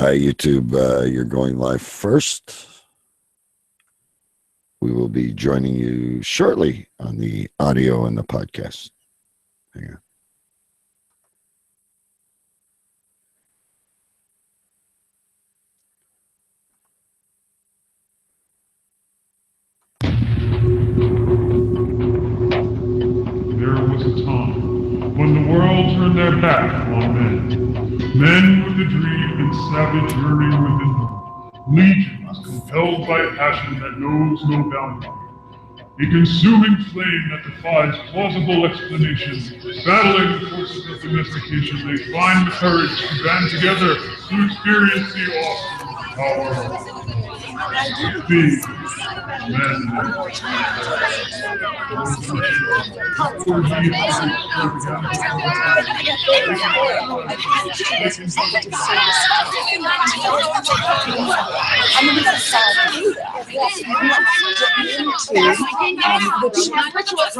Hi, YouTube. You're going live first. We will be joining you shortly on the audio and the podcast. Hang on. There was a time when the world turned their back on men. Men with a dream and savage yearning within them. Legions compelled by passion that knows no boundary. A consuming flame that defies plausible explanation. Battling the forces of domestication, they find the courage to band together to experience the awesome power of big men.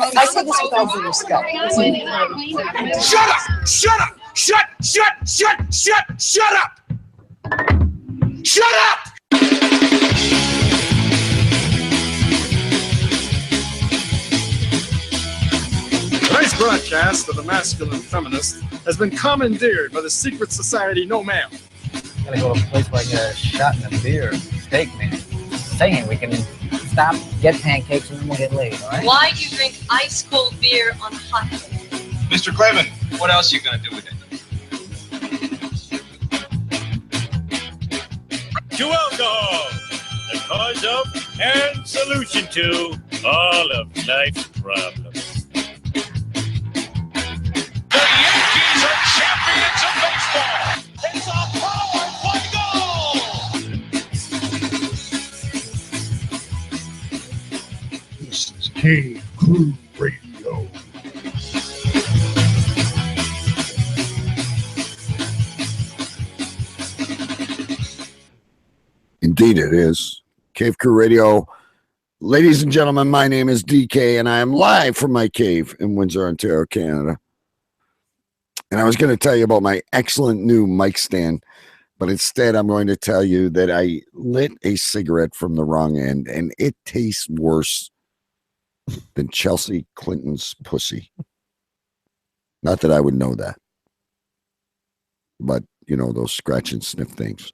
I say this with all due respect. Shut up! Shut up! Shut up! Shut up! Tonight's broadcast of the Masculine Feminist has been commandeered by the secret society No Ma'am. Gotta go to a place where I get a shot and a beer, steak, man. Saying we can stop, get pancakes, and then we'll get laid, all right? Why do you drink ice cold beer on a hot day? Mr. Clevin, what else are you gonna do with it? To alcohol, the cause of and solution to all of life's problems. The Yankees are champions of baseball! It's a powered by goal! This is Cave Crew Radio. Indeed, it is. Cave Crew Radio. Ladies and gentlemen, my name is DK, and I am live from my cave in Windsor, Ontario, Canada. And I was going to tell you about my excellent new mic stand, but instead I'm going to tell you that I lit a cigarette from the wrong end, and it tastes worse than Chelsea Clinton's pussy. Not that I would know that, but, you know, those scratch and sniff things.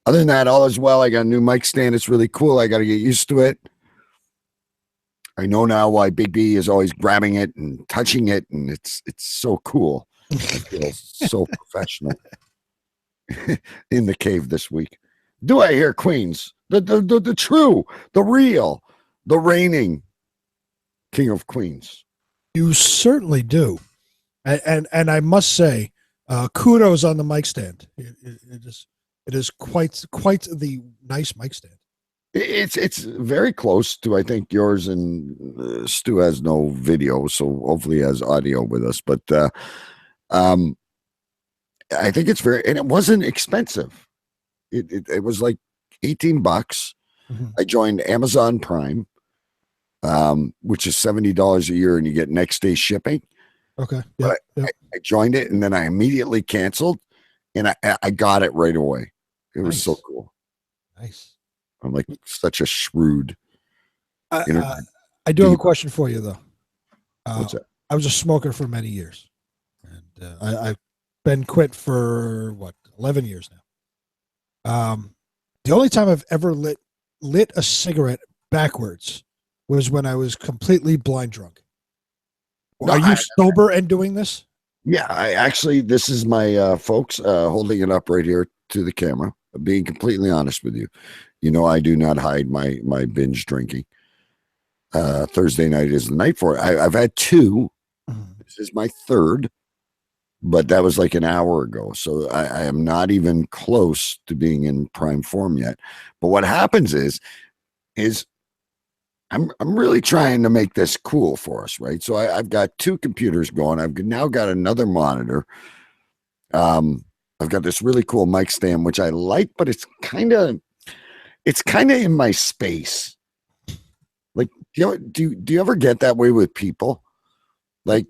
Other than that, all is well. I got a new mic stand. It's really cool. I got to get used to it. I know now why Big B is always grabbing it and touching it, and it's so cool. I feel so professional in the cave this week. Do I hear Queens? The true, the real, the reigning King of Queens. You certainly do. And I must say, kudos on the mic stand. It is quite the nice mic stand. It's very close to, I think, yours, and Stu has no video, so hopefully he has audio with us. But I think it's very, and it wasn't expensive. It was like $18. Mm-hmm. I joined Amazon Prime, which is $70 a year, and you get next day shipping. Okay. Yeah. I joined it, and then I immediately canceled, and I got it right away. It was so cool. Nice. I'm like such a shrewd. I do have a question for you, though. What's that? I was a smoker for many years, and I've been quit for 11 years now. The only time I've ever lit a cigarette backwards was when I was completely blind drunk. Are you sober and doing this? Yeah, this is my folks holding it up right here to the camera. Being completely honest with you, you know, I do not hide my binge drinking. Thursday night is the night for it. I've had two. This is my third, but that was like an hour ago. So I am not even close to being in prime form yet. But what happens is I'm really trying to make this cool for us, right? So I've got two computers going. I've now got another monitor. I've got this really cool mic stand, which I like, but it's kind of in my space. Like, do you ever get that way with people? Like,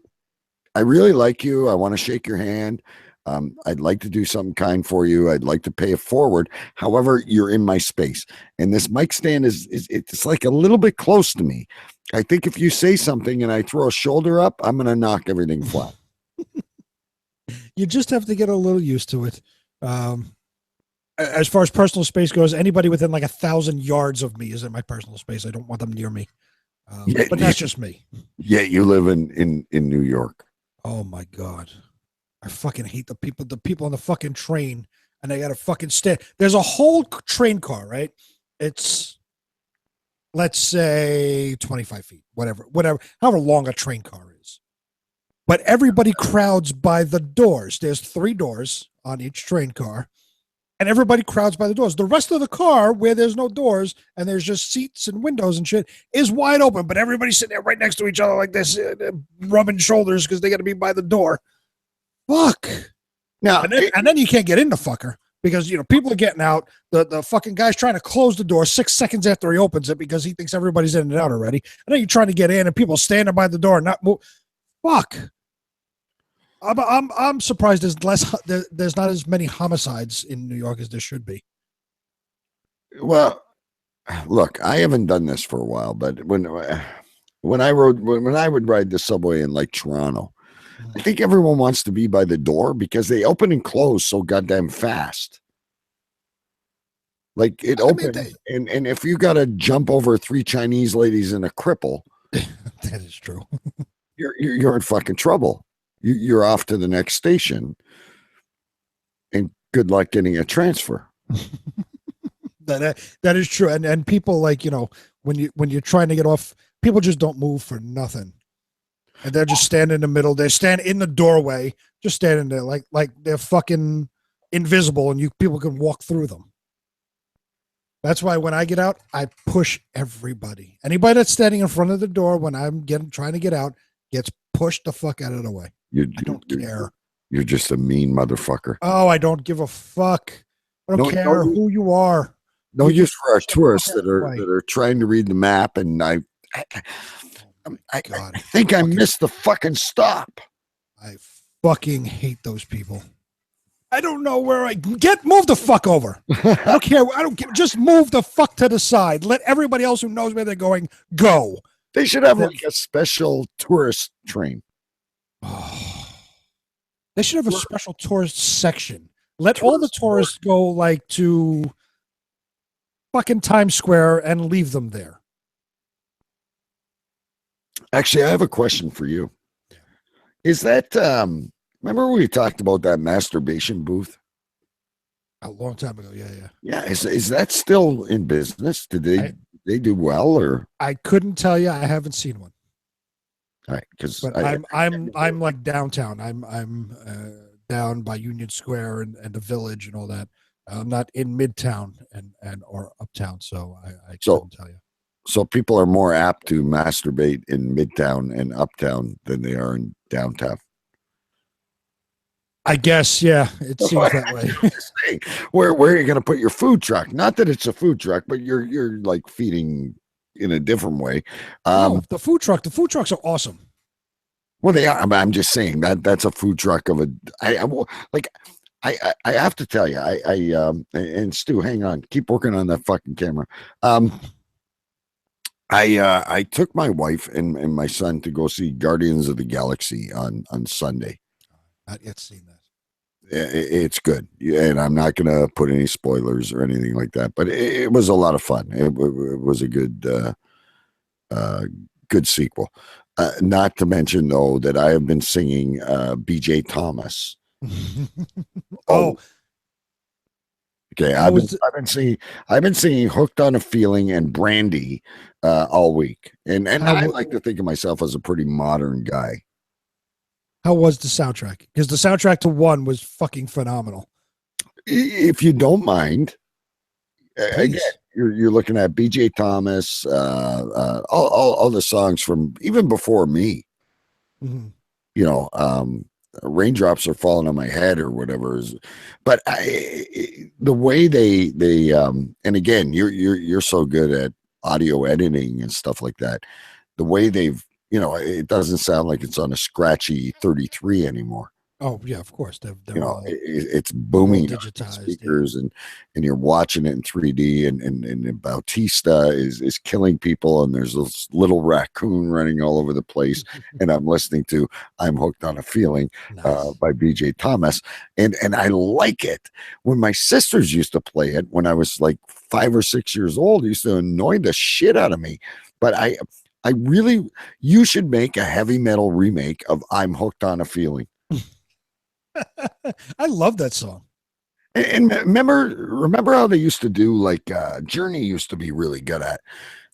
I really like you. I want to shake your hand. I'd like to do something kind for you. I'd like to pay it forward. However, you're in my space, and this mic stand is it's like a little bit close to me. I think if you say something and I throw a shoulder up, I'm going to knock everything flat. You just have to get a little used to it. As far as personal space goes, anybody within like 1,000 yards of me is in my personal space. I don't want them near me. But that's just me. Yeah, you live in New York. Oh my God. I fucking hate the people on the fucking train, and they got to fucking stand. There's a whole train car, right? It's, let's say 25 feet, whatever, however long a train car is. But everybody crowds by the doors. There's 3 doors on each train car, and everybody crowds by the doors. The rest of the car, where there's no doors and there's just seats and windows and shit, is wide open, but everybody's sitting there right next to each other like this, rubbing shoulders because they got to be by the door. Fuck. Now, and then you can't get in the fucker because, you know, people are getting out. The fucking guy's trying to close the door 6 seconds after he opens it because he thinks everybody's in and out already. And then you're trying to get in and people standing by the door and not move. Fuck. I'm surprised there's not as many homicides in New York as there should be. Well, look, I haven't done this for a while, but when I would ride the subway in like Toronto, I think everyone wants to be by the door because they open and close so goddamn fast. Like it opened, and if you got to jump over 3 Chinese ladies and a cripple, that is true. you're in fucking trouble. You're off to the next station, and good luck getting a transfer. That is true, and people, like, you know, when you're trying to get off, people just don't move for nothing. And they're just standing in the middle. They stand in the doorway, just standing there like they're fucking invisible, and people can walk through them. That's why when I get out, I push everybody. Anybody that's standing in front of the door when I'm trying to get out gets pushed the fuck out of the way. I don't care. You're just a mean motherfucker. Oh, I don't give a fuck. I don't care who you are. No use for our tourists that are trying to read the map, and I think I missed the fucking stop. I fucking hate those people. I don't know where move the fuck over. I don't care. I don't care. Just move the fuck to the side. Let everybody else who knows where they're going go. They should have like a special tourist train. They should have a special tourist section. Let all the tourists go like to fucking Times Square and leave them there. Actually, I have a question for you. Is that remember we talked about that masturbation booth a long time ago? Yeah. Is that still in business? Did they do well, or I couldn't tell you. I haven't seen one. All right, because I'm like downtown. I'm down by Union Square and the Village and all that. I'm not in Midtown and or Uptown, so I couldn't tell you. So people are more apt to masturbate in Midtown and Uptown than they are in downtown. I guess, yeah, it seems that way. Where are you going to put your food truck? Not that it's a food truck, but you're like feeding in a different way. No, the food trucks are awesome. Well, they are. I'm just saying that's a food truck of a. I have to tell you, and Stu, hang on, keep working on that fucking camera. I took my wife and my son to go see Guardians of the Galaxy on Sunday. Not yet seen that. It's good, and I'm not going to put any spoilers or anything like that. But it was a lot of fun. It was a good sequel. Not to mention, though, that I have been singing B.J. Thomas. Oh. Okay, I've been singing "Hooked on a Feeling" and "Brandy" all week, and I like to think of myself as a pretty modern guy. How was the soundtrack? Because the soundtrack to one was fucking phenomenal. If you don't mind, again, you're looking at B.J. Thomas, all the songs from even before me. Mm-hmm. You know, raindrops are falling on my head or whatever. But the way they and again, you're so good at audio editing and stuff like that. The way they've, you know, it doesn't sound like it's on a scratchy 33 anymore. Oh yeah, of course. They're You know, all it's booming on these digitized. speakers, and you're watching it in 3D, and Bautista is killing people, and there's this little raccoon running all over the place, and I'm listening to "I'm Hooked on a Feeling" Nice. by BJ Thomas, and I like it. When my sisters used to play it when I was like 5 or 6 years old, it used to annoy the shit out of me. But I really, you should make a heavy metal remake of "I'm Hooked on a Feeling." I love that song. And remember how they used to do, like Journey used to be really good at.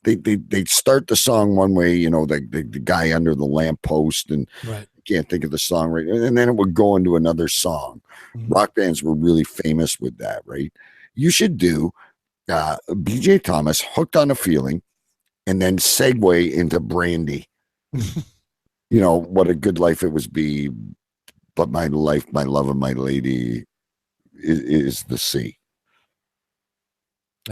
They'd start the song one way, you know, the guy under the lamppost, and Right. can't think of the song right, and then it would go into another song. Rock bands were really famous with that, right? You should do BJ Thomas, "Hooked on a Feeling," and then segue into Brandy. You know, what a good life it was be, but my life, my love, and my lady is the sea.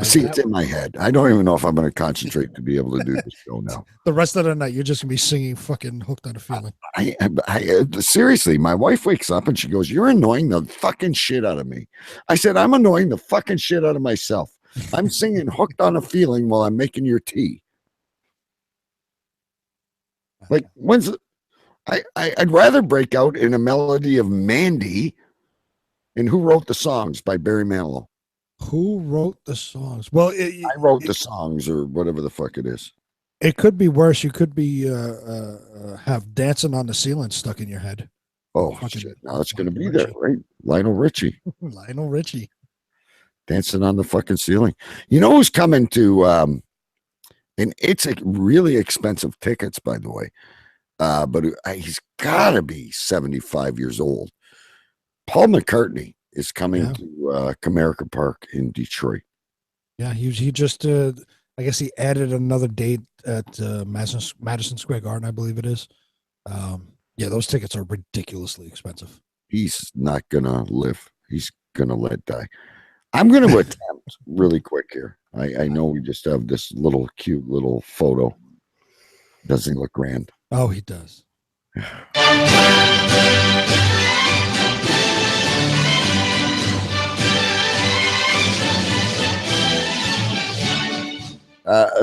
See, it's in my head. I don't even know if I'm going to concentrate to be able to do this show now. The rest of the night, you're just gonna be singing "Fucking Hooked on a Feeling." I seriously, my wife wakes up and she goes, "You're annoying the fucking shit out of me." I said, "I'm annoying the fucking shit out of myself. I'm singing 'Hooked on a Feeling' while I'm making your tea." Like, I'd rather break out in a melody of Mandy. And who wrote the songs by Barry Manilow? Who wrote the songs? Well, I wrote the songs, or whatever the fuck it is. It could be worse. You could be have "Dancing on the Ceiling" stuck in your head. Oh shit! Now it's going to be there, right? Lionel Richie. Lionel Richie. Dancing on the fucking ceiling. You know who's coming to? And it's really expensive tickets, by the way. But he's got to be 75 years old. Paul McCartney is coming to Comerica Park in Detroit. Yeah, he just I guess he added another date at Madison Square Garden, I believe it is. Yeah, those tickets are ridiculously expensive. He's not gonna live. He's gonna let die. I'm gonna attempt really quick here. I know we just have this little cute little photo. Doesn't he look grand? Oh, he does.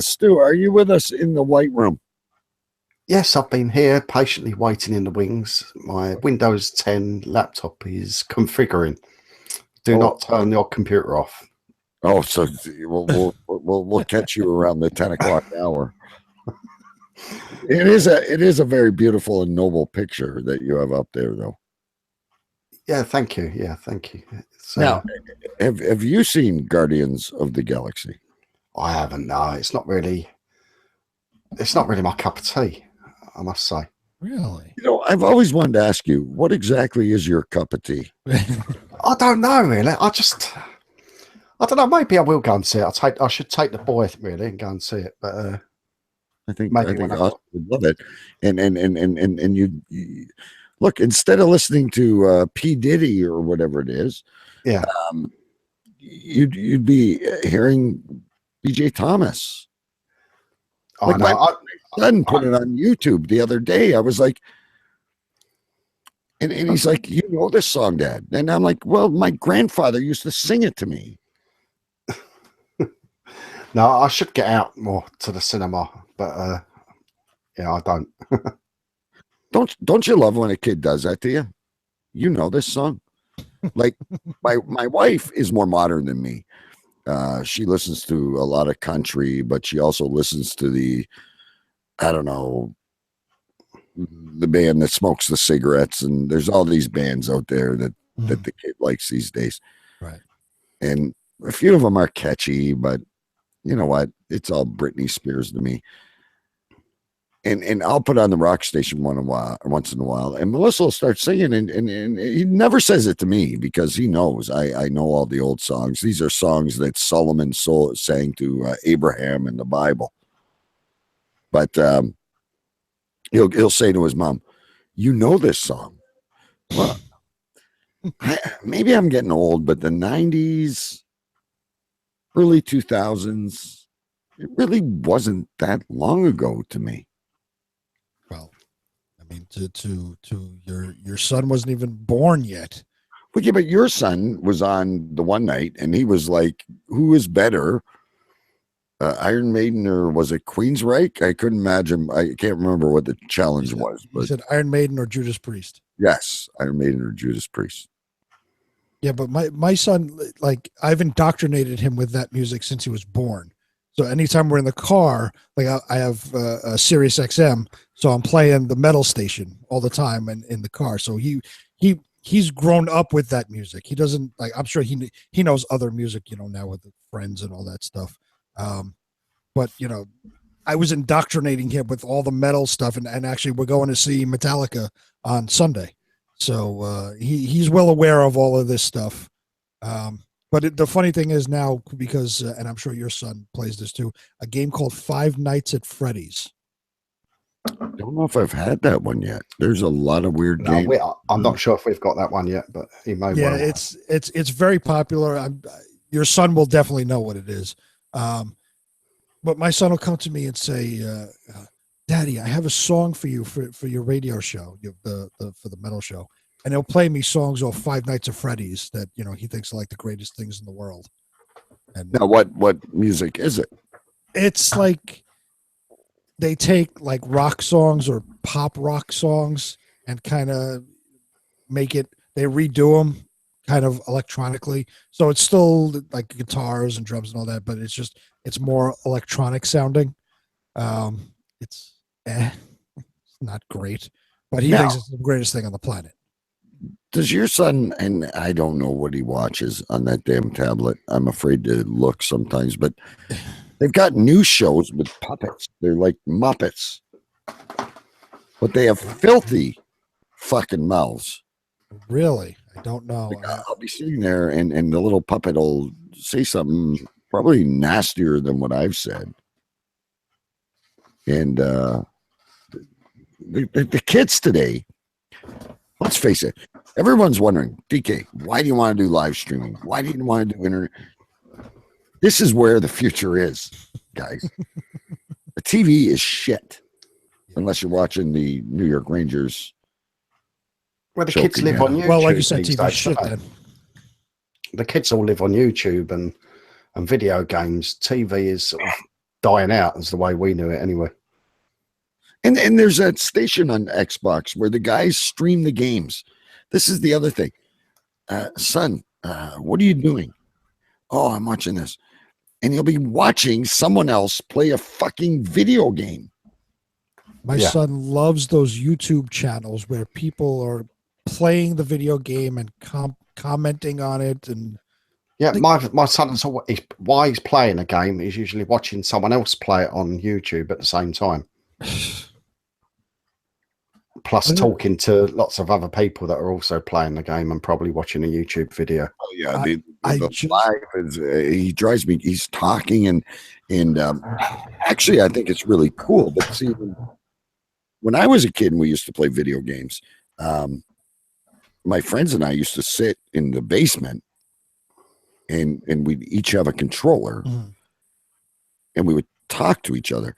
Stu, are you with us in the White Room? Yes, I've been here patiently waiting in the wings. My Windows 10 laptop is configuring. Do not turn your computer off. Oh, so we'll catch you around the 10 o'clock hour. It is a very beautiful and noble picture that you have up there, though. Yeah, thank you. Yeah, thank you. Now, have you seen Guardians of the Galaxy? I haven't. No, it's not really my cup of tea, I must say. Really? You know, I've always wanted to ask you, what exactly is your cup of tea? I don't know, really. I don't know. Maybe I will go and see it. I should take the boy really and go and see it. But I think maybe Austin would love it. And you look, instead of listening to P. Diddy or whatever it is, yeah, you'd be hearing BJ Thomas. Like my son put it on YouTube the other day. I was like, and he's like, "You know this song, Dad?" And I'm like, "Well, my grandfather used to sing it to me." No, I should get out more to the cinema, but yeah, I don't. Don't you love when a kid does that to you? You know this song. Like my wife is more modern than me. She listens to a lot of country, but she also listens to the band that smokes the cigarettes, and there's all these bands out there that the kid likes these days. Right. And a few of them are catchy, but you know what? It's all Britney Spears to me. And I'll put on the rock station once in a while, and Melissa will start singing, and he never says it to me because he knows I know all the old songs. These are songs that Solomon sang to Abraham in the Bible. But he'll say to his mom, "You know this song." Well, maybe I'm getting old, but the 90s, early 2000s, it really wasn't that long ago to me. Well, I mean, to your son wasn't even born yet. But yeah, but your son was on the one night, and he was like, "Who is better, Iron Maiden or was it Queensryche?" I couldn't imagine. I can't remember what the challenge was, He but said Iron Maiden or Judas Priest. yes, Iron Maiden or Judas Priest. Yeah, but my son, like, I've indoctrinated him with that music since he was born. So anytime we're in the car, like I have a Sirius XM, so I'm playing the metal station all the time and in the car. So he's grown up with that music. He doesn't, like, I'm sure he knows other music, now with friends and all that stuff. But I was indoctrinating him with all the metal stuff, and actually we're going to see Metallica on Sunday. So he's well aware of all of this stuff. But the funny thing is now, because, and I'm sure your son plays this too, a game called Five Nights at Freddy's. I don't know if I've had that one yet. There's a lot of weird games. I'm not sure if we've got that one yet, but he may. Yeah, well. it's very popular. Your son will definitely know what it is. But my son will come to me and say, "Daddy, I have a song for you for your radio show, for the metal show." And he'll play me songs off Five Nights at Freddy's that he thinks are like the greatest things in the world. And now, what music is it? it's like they take like rock songs or pop rock songs and kind of they redo them kind of electronically. So it's still like guitars and drums and all that, but it's more electronic sounding. It's not great, but he thinks it's the greatest thing on the planet. Does your son, and I don't know what he watches on that damn tablet. I'm afraid to look sometimes, but they've got new shows with puppets. They're like Muppets, but they have filthy fucking mouths. Really? I don't know. Like, I'll be sitting there and the little puppet will say something probably nastier than what I've said. And the kids today, let's face it, everyone's wondering, DK, why do you want to do live streaming? Why do you want to do internet? This is where the future is, guys. The TV is shit unless you're watching the New York Rangers. Well, the kids live on YouTube. Well, like you said, TV shit then. The kids all live on YouTube and video games. TV is sort of dying out, as the way we knew it anyway. And there's that station on Xbox where the guys stream the games. This is the other thing. Son, what are you doing? Oh, I'm watching this. And you'll be watching someone else play a fucking video game. My son loves those YouTube channels where people are playing the video game and commenting on it. And my son's always, while he's playing a game, he's usually watching someone else play it on YouTube at the same time. Plus talking to lots of other people that are also playing the game and probably watching a YouTube video. Oh yeah, the live is he drives me. He's talking and actually I think it's really cool. But see, when I was a kid and we used to play video games, my friends and I used to sit in the basement and we'd each have a controller and we would talk to each other.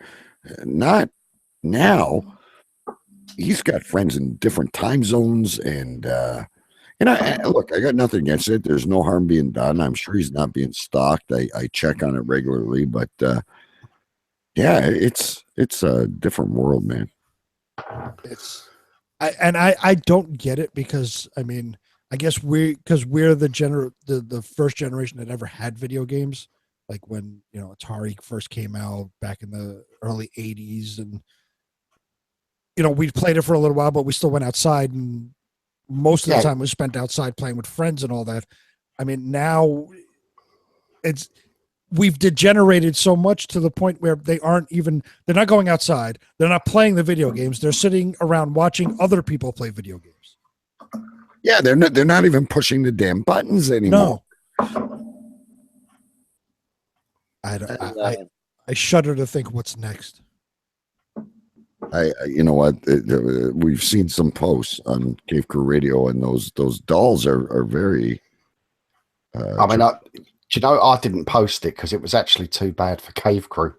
Not now. He's got friends in different time zones, and look, I got nothing against it. There's no harm being done. I'm sure he's not being stalked. I check on it regularly, but it's a different world, man. I don't get it because I mean I guess we're the first generation that ever had video games, like when Atari first came out back in the early '80s and. We played it for a little while, but we still went outside, and most of the time we spent outside playing with friends and all that. I mean, now we've degenerated so much to the point where they're not going outside. They're not playing the video games. They're sitting around watching other people play video games. Yeah, they're not even pushing the damn buttons anymore. No. I shudder to think what's next. You know what? We've seen some posts on Cave Crew Radio, and those dolls are very. I mean, I didn't post it because it was actually too bad for Cave Crew,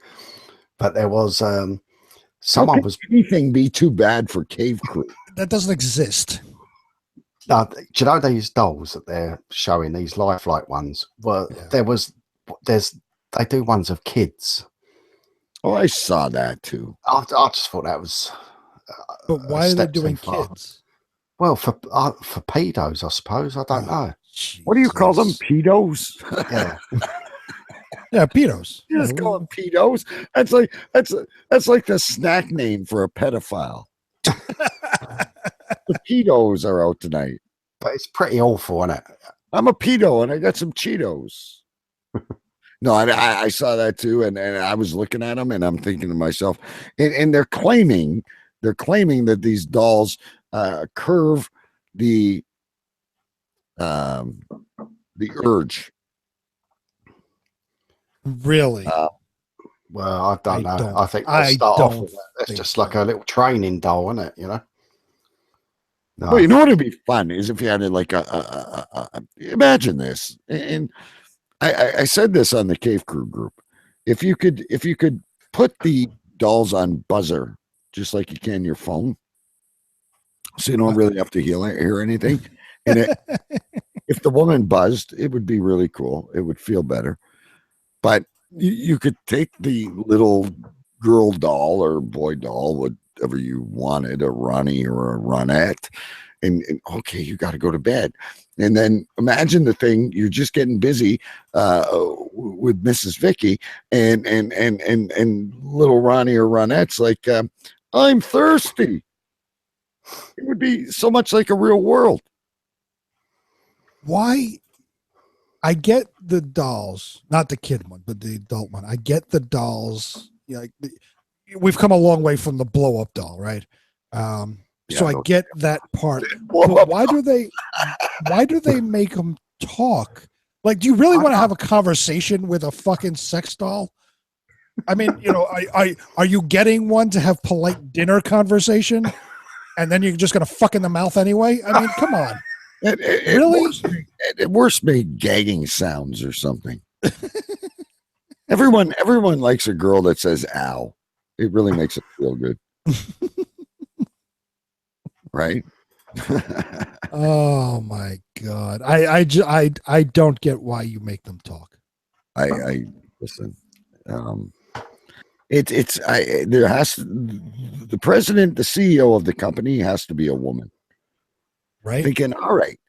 but there was Someone was anything be too bad for Cave Crew? That doesn't exist. do you know these dolls that they're showing, these lifelike ones? Well, they do ones of kids. Oh, I saw that too. I just thought that was. But why are they doing kids? Well, for pedos, I suppose. I don't know. What do you call them? Pedos? Yeah. Yeah, pedos. You just call them pedos. That's like the snack name for a pedophile. The pedos are out tonight. But it's pretty awful, isn't it? I'm a pedo and I got some Cheetos. No, I saw that too, and I was looking at them and I'm thinking to myself, and they're claiming that these dolls curve the urge. Really? Well, I don't know. I think they start off with it's just like a little training doll, isn't it? You know. No. Well, you know what would be fun is if you had like imagine this, and I said this on the Cave Crew group. If you could put the dolls on buzzer just like you can your phone, so you don't really have to hear anything. And if the woman buzzed, it would be really cool. It would feel better. But you could take the little girl doll or boy doll, whatever you wanted, a Ronnie or a Ronette, and okay, you got to go to bed. And then imagine the thing, you're just getting busy with Mrs. Vicky and little Ronnie or Ronette's like, I'm thirsty. It would be so much like a real world. Why? I get the dolls, not the kid one, but the adult one. I get the dolls. We've come a long way from the blow up doll, right? So I get that part. But why do they make them talk? Like, do you really want to have a conversation with a fucking sex doll? I mean, are you getting one to have polite dinner conversation, and then you're just gonna fuck in the mouth anyway? I mean, come on. Really? At worst, make gagging sounds or something. Everyone likes a girl that says "ow." It really makes it feel good, right? Oh my god! I don't get why you make them talk. I listen. There has the president, the CEO of the company has to be a woman. Right. Thinking, all right,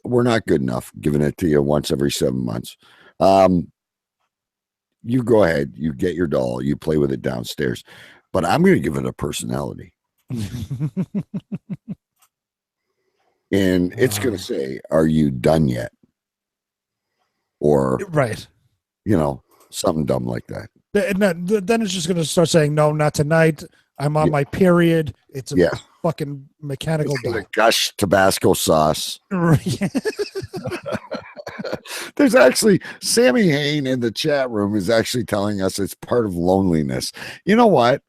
we're not good enough giving it to you once every 7 months. You go ahead, you get your doll, you play with it downstairs, but I'm going to give it a personality. And it's going to say, are you done yet? Or, right. Something dumb like that. Then it's just going to start saying, no, not tonight. I'm on my period. It's a fucking mechanical doll. Gush Tabasco sauce. There's actually Sammy Hain in the chat room is actually telling us it's part of loneliness. You know what?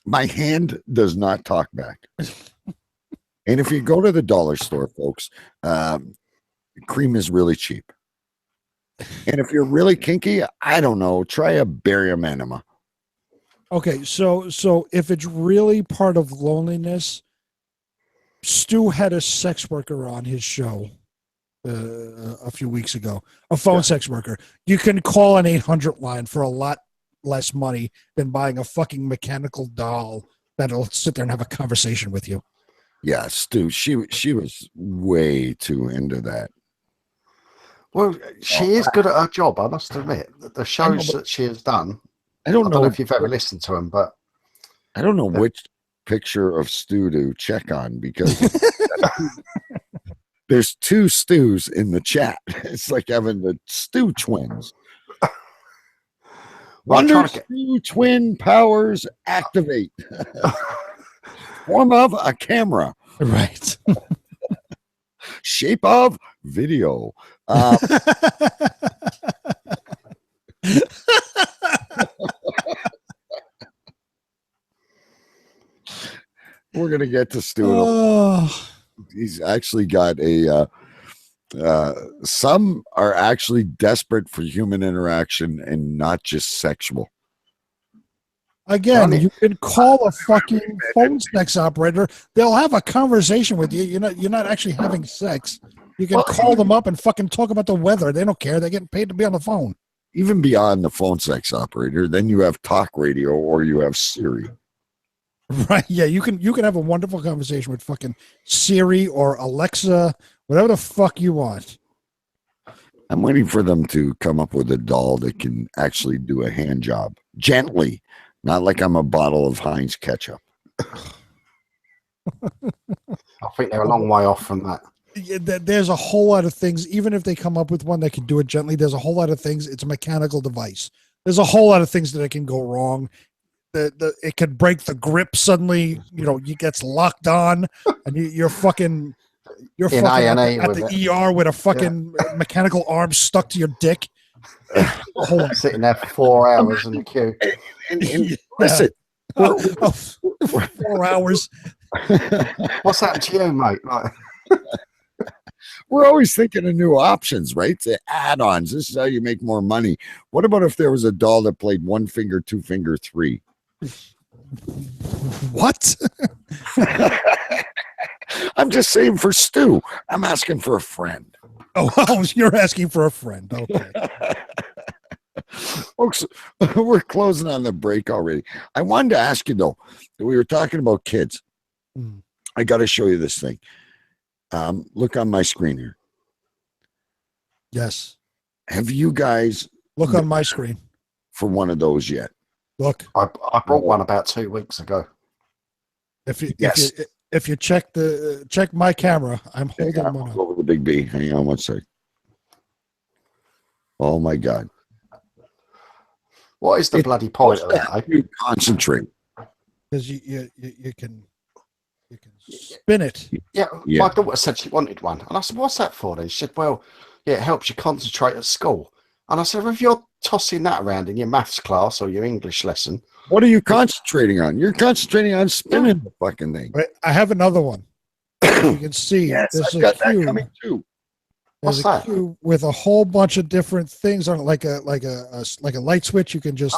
My hand does not talk back. And if you go to the dollar store, folks, cream is really cheap. And if you're really kinky, I don't know, try a barium enema. Okay, so if it's really part of loneliness, Stu had a sex worker on his show a few weeks ago, a phone sex worker. You can call an 800 line for a lot less money than buying a fucking mechanical doll that'll sit there and have a conversation with you. Yeah, Stu, she was way too into that. Well, she is good at her job, I must admit. The shows that she has done, I don't know if you've ever listened to them, but I don't know which picture of Stu to check on because there's two Stews in the chat. It's like having the Stu twins. Wonder Stu twin powers activate. Form of a camera. Right. Shape of video. We're gonna get to Stu. He's actually got a some are actually desperate for human interaction and not just sexual. Again, you can call a fucking phone sex operator. They'll have a conversation with you. You're not actually having sex. You can call them up and fucking talk about the weather. They don't care. They're getting paid to be on the phone. Even beyond the phone sex operator, then you have talk radio or you have Siri. Right? Yeah, you can have a wonderful conversation with fucking Siri or Alexa, whatever the fuck you want. I'm waiting for them to come up with a doll that can actually do a hand job gently, not like I'm a bottle of Heinz ketchup. I think they're a long way off from that. There's a whole lot of things. Even if they come up with one that can do it gently, there's a whole lot of things. It's a mechanical device. There's a whole lot of things that can go wrong. It could break the grip suddenly. You gets locked on, and you're fucking at the ER with a fucking mechanical arm stuck to your dick. Sitting there for 4 hours in the queue. Listen, 4 hours. What's happened to you, mate? We're always thinking of new options, right? The add-ons. This is how you make more money. What about if there was a doll that played 1 finger, 2 finger, 3? What? I'm just saying for Stu. I'm asking for a friend. Oh, you're asking for a friend. Okay. Folks, we're closing on the break already. I wanted to ask you, though, we were talking about kids. I got to show you this thing. Look on my screen here. Yes. Have you guys look on my screen for one of those yet? Look, I brought one about 2 weeks ago. If you check my camera, I'm holding one up. Over the big B. Hang on one sec. Oh my God! What is the bloody point of that? You concentrate because you can spin it. Yeah, my daughter said she wanted one, and I said, "What's that for?" Then she said, "Well, yeah, it helps you concentrate at school." And I said, well, if you're tossing that around in your maths class or your English lesson, what are you concentrating on? You're concentrating on spinning the fucking thing. Right, I have another one. You can see there's a cube coming too. There's a cube with a whole bunch of different things on it, like a light switch. You can just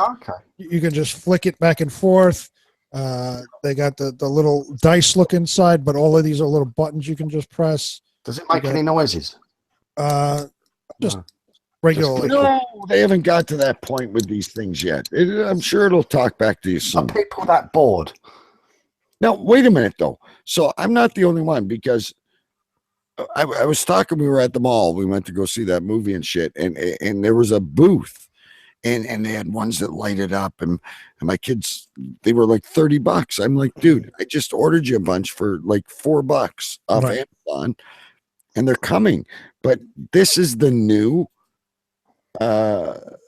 flick it back and forth. They got the little dice look inside, but all of these are little buttons you can just press. Does it make any noises? Regular. No, they haven't got to that point with these things yet. I'm sure it'll talk back to you soon. Are people that bored? Now, wait a minute, though. So I'm not the only one, because I was talking, we were at the mall. We went to go see that movie and shit, and there was a booth, and they had ones that lighted up, and my kids, they were like $30. I'm like, dude, I just ordered you a bunch for like $4 off Amazon, and they're coming. But this is the new... and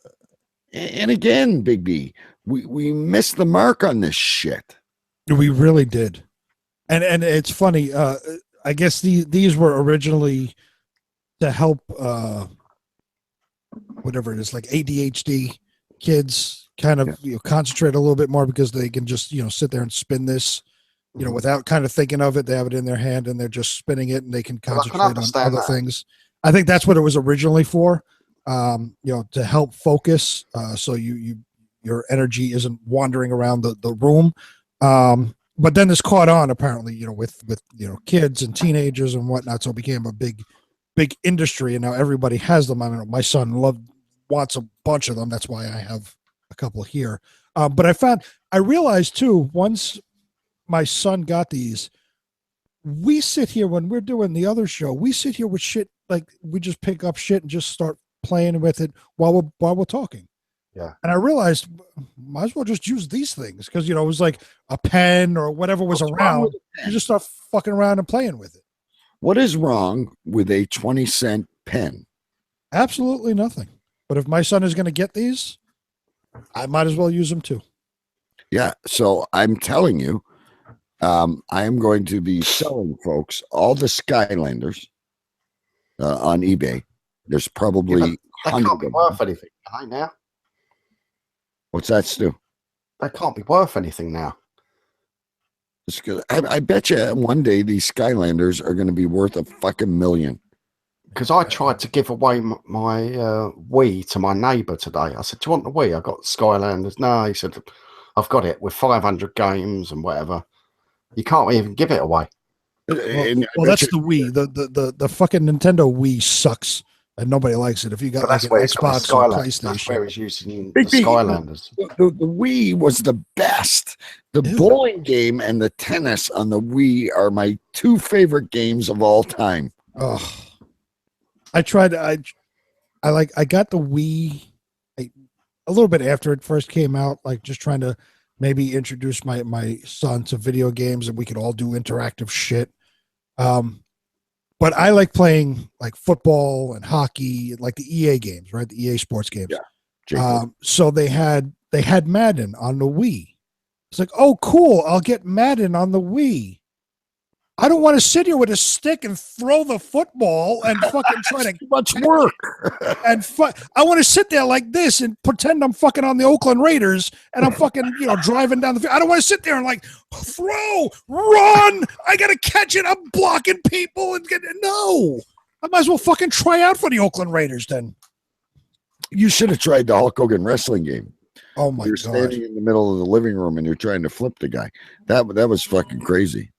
again, Big B, we missed the mark on this shit. We really did. And it's funny, I guess these were originally to help whatever it is, like ADHD kids kind of concentrate a little bit more, because they can just sit there and spin this without kind of thinking of it. They have it in their hand and they're just spinning it, and they can concentrate on other things. I think that's what it was originally for. To help focus, so your energy isn't wandering around the room. But then this caught on, apparently, with kids and teenagers and whatnot. So it became a big industry, and now everybody has them. I don't know. My son wants a bunch of them. That's why I have a couple here. But I realized too, once my son got these, we sit here when we're doing the other show, we sit here with shit, like we just pick up shit and just start playing with it while we're talking. Yeah. And I realized, might as well just use these things, because it was like a pen or whatever was around. You just start fucking around and playing with it. What is wrong with a 20-cent pen? Absolutely nothing. But if my son is going to get these, I might as well use them too. Yeah. So I'm telling you, I am going to be selling folks all the Skylanders on eBay. There's probably they can't be worth anything, can they, now? What's that, Stu? They can't be worth anything now. I bet you one day these Skylanders are going to be worth a fucking million. Because I tried to give away my Wii to my neighbour today. I said, do you want the Wii? I got Skylanders. No, he said, I've got it with 500 games and whatever. You can't even give it away. Well, that's the Wii. The fucking Nintendo Wii sucks, and nobody likes it. If you got like an Xbox or PlayStation, that's where it's using Big the B, Skylanders. The Wii was the best. The bowling game and the tennis on the Wii are my two favorite games of all time. Oh, I tried. I got the Wii a little bit after it first came out, like just trying to maybe introduce my son to video games and we could all do interactive shit. But I like playing like football and hockey, like the EA games, right? The EA sports games. Yeah. So they had Madden on the Wii. It's like, oh, cool. I'll get Madden on the Wii. I don't want to sit here with a stick and throw the football and fucking try to much work. And I want to sit there like this and pretend I'm fucking on the Oakland Raiders and I'm fucking, driving down the field. I don't want to sit there and like throw, run. I got to catch it. I'm blocking people and no. I might as well fucking try out for the Oakland Raiders then. You should have tried the Hulk Hogan wrestling game. Oh my God. You're standing in the middle of the living room and you're trying to flip the guy. That was fucking crazy.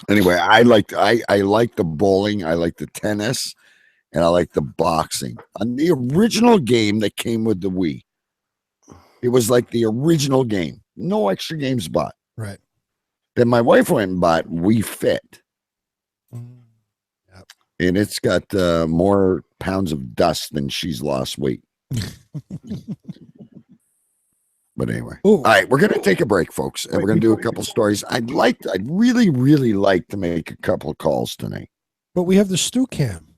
Anyway, I like the bowling, I like the tennis, and I like the boxing. On the original game that came with the Wii, it was like the original game. No extra games bought. Right. Then my wife went and bought Wii Fit. Yep. And it's got more pounds of dust than she's lost weight. But anyway, all right, we're going to take a break, folks, and we're going to do a couple stories. I'd really, really like to make a couple of calls tonight. But we have the Stu cam.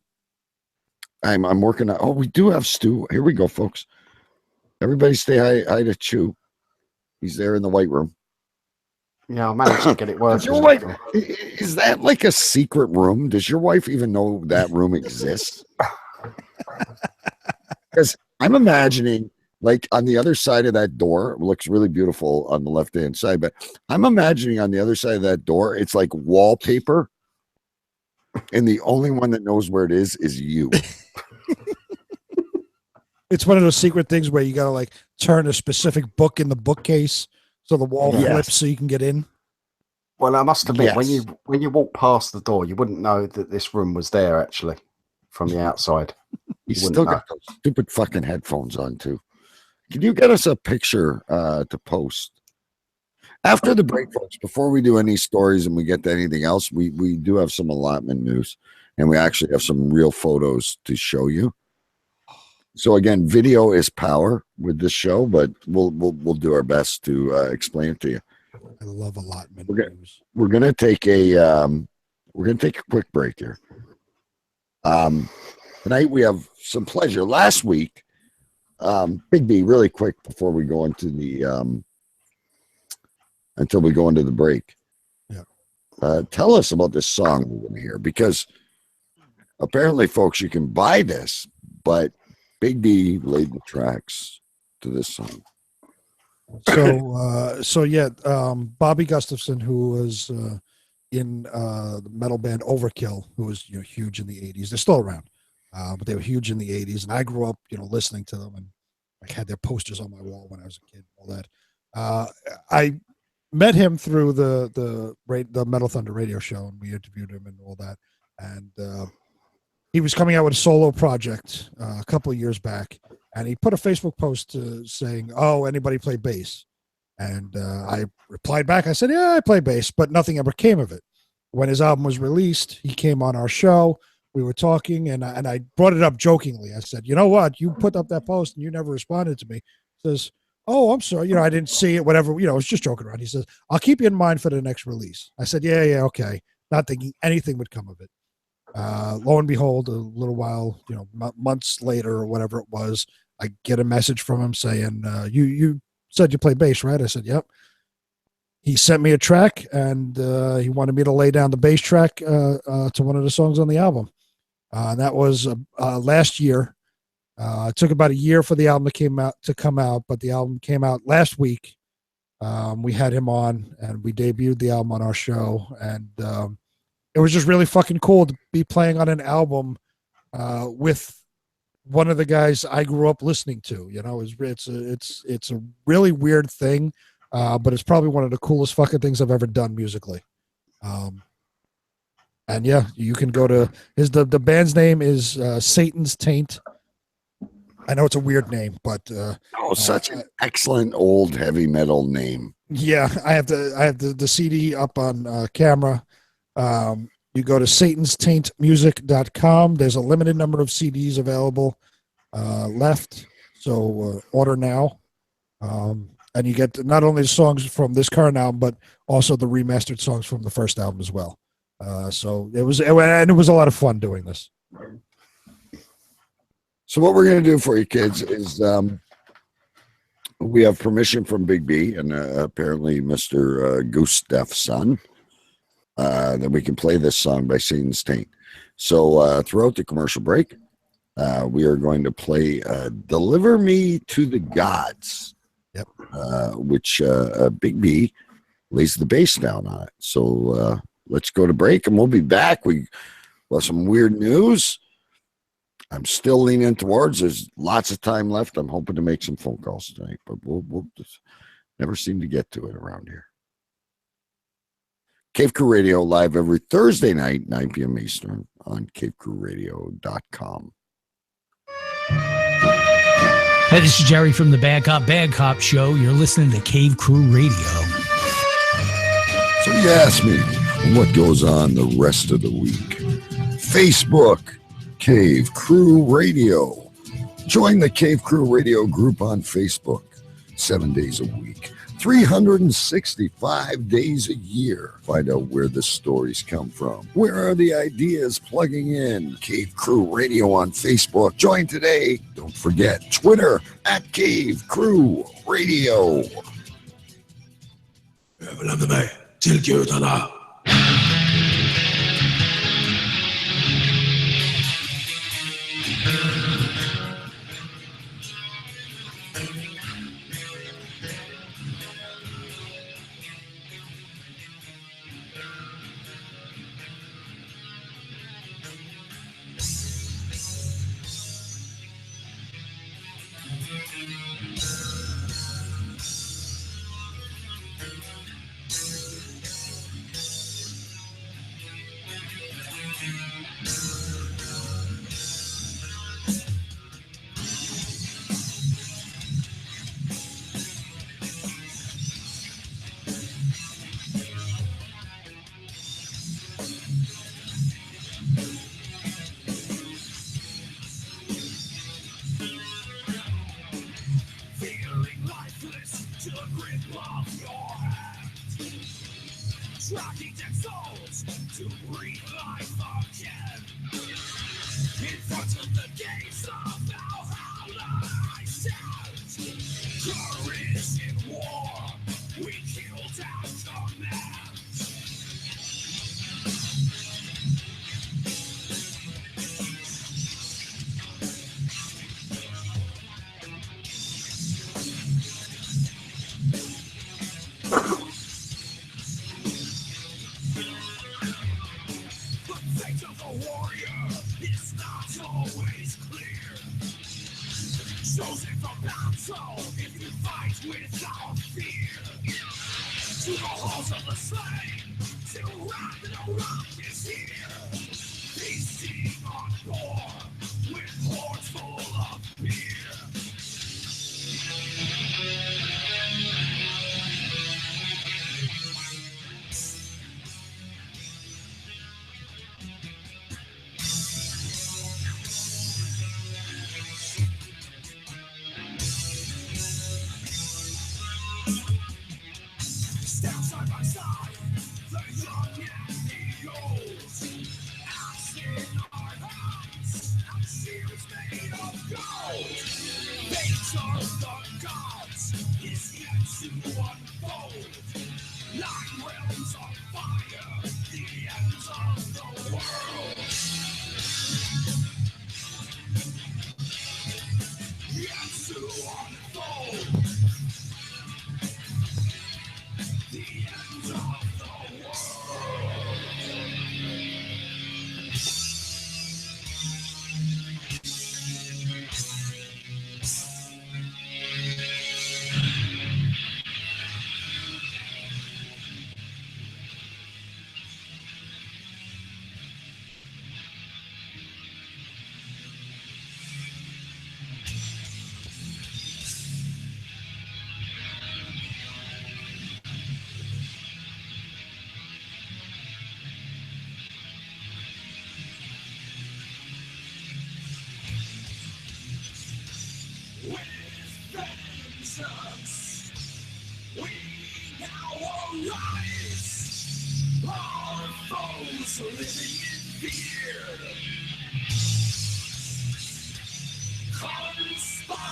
I'm working on. Oh, we do have Stu. Here we go, folks. Everybody stay hi to Choo. He's there in the white room. Yeah, I managed to get it working. Your wife, is that like a secret room? Does your wife even know that room exists? Because I'm imagining, like on the other side of that door, it looks really beautiful on the left-hand side, but I'm imagining on the other side of that door, it's like wallpaper, and the only one that knows where it is you. It's one of those secret things where you got to like turn a specific book in the bookcase so the wall flips so you can get in. Well, I must admit, when you walk past the door, you wouldn't know that this room was there actually from the outside. You still got those stupid fucking headphones on too. Can you get us a picture to post after the break, folks? Before we do any stories and we get to anything else, we do have some allotment news, and we actually have some real photos to show you. So again, video is power with this show, but we'll do our best to explain it to you. I love allotment news. We're gonna take a quick break here. Tonight we have some pleasure. Last week, Big B, really quick before we go into the until we go into the break. Yeah. Tell us about this song we're going to hear, because apparently, folks, you can buy this, but Big B laid the tracks to this song. So yeah, Bobby Gustafson, who was in the metal band Overkill, who was huge in the 80s. They're still around, but they were huge in the 80s, and I grew up listening to them, and I had their posters on my wall when I was a kid. All that. I met him through the Metal Thunder radio show, and we interviewed him and all that. And he was coming out with a solo project a couple of years back, and he put a Facebook post saying, "Oh, anybody play bass?" And I replied back. I said, "Yeah, I play bass," but nothing ever came of it. When his album was released, he came on our show. We were talking, and I brought it up jokingly. I said, "You know what? You put up that post, and you never responded to me." He says, "Oh, I'm sorry. I didn't see it. Whatever. I was just joking around." He says, "I'll keep you in mind for the next release." I said, "Yeah, okay." Not thinking anything would come of it. Lo and behold, a little while, months later or whatever it was, I get a message from him saying, "You said you play bass, right?" I said, "Yep." He sent me a track, and he wanted me to lay down the bass track to one of the songs on the album. That was last year. It took about a year for the album to come out, but the album came out last week. We had him on, and we debuted the album on our show, and it was just really fucking cool to be playing on an album with one of the guys I grew up listening to. You know, it's a really weird thing, but it's probably one of the coolest fucking things I've ever done musically. And yeah, you can go to the band's name is Satan's Taint. I know it's a weird name, but such an excellent old heavy metal name. Yeah, I have the CD up on camera. You go to satanstaintmusic.com. There's a limited number of CDs available left, so order now. And you get not only the songs from this current album, but also the remastered songs from the first album as well. So it was a lot of fun doing this. So what we're going to do for you kids is we have permission from Big B and apparently Mr. Gustaf's son that we can play this song by Satan's Taint. So throughout the commercial break, we are going to play Deliver Me to the Gods, which Big B lays the bass down on it. So let's go to break and we'll be back. We have some weird news. I'm still leaning towards there's lots of time left. I'm hoping to make some phone calls tonight, but we'll just never seem to get to it around here. Cave Crew Radio live every Thursday night, 9 p.m. Eastern on cavecrewradio.com. Hey, this is Jerry from the Bad Cop Show. You're listening to Cave Crew Radio. So you ask me what goes on the rest of the week. Facebook, Cave Crew Radio. Join the Cave Crew Radio group on Facebook 7 days a week, 365 days a year. Find out where the stories come from. Where are the ideas plugging in? Cave Crew Radio on Facebook. Join today. Don't forget Twitter at Cave Crew Radio. Tracking dead souls to breathe life again. In front of the gates of Valhalla, I stand. Courage in war, we killed our command. Chosen for battle, if you fight without fear. To the halls of the slain, to Ragnarok is here. Feasting on war, with horns full of beer. Stand side by side, the young and the old. We now arise. Our foes are living in fear. Conspiring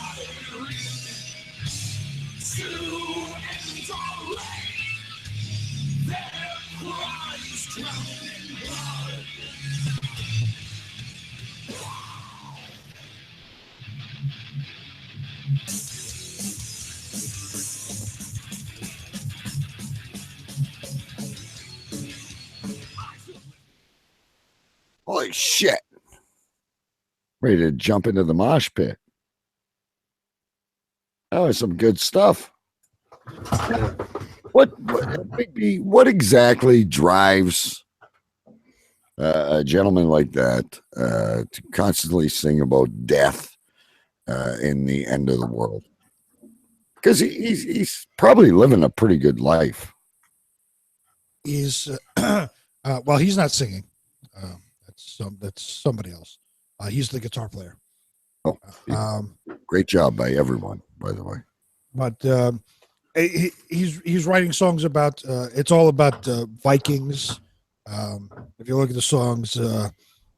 to end our reign. Their cries drowned in blood. Holy shit. Ready to jump into the mosh pit. That was some good stuff. What exactly drives a gentleman like that to constantly sing about death in the end of the world? Because he's probably living a pretty good life. He's well, he's not singing. That's somebody else. He's the guitar player. Oh, great job by everyone, by the way. But he's writing songs about. It's all about Vikings. If you look at the songs,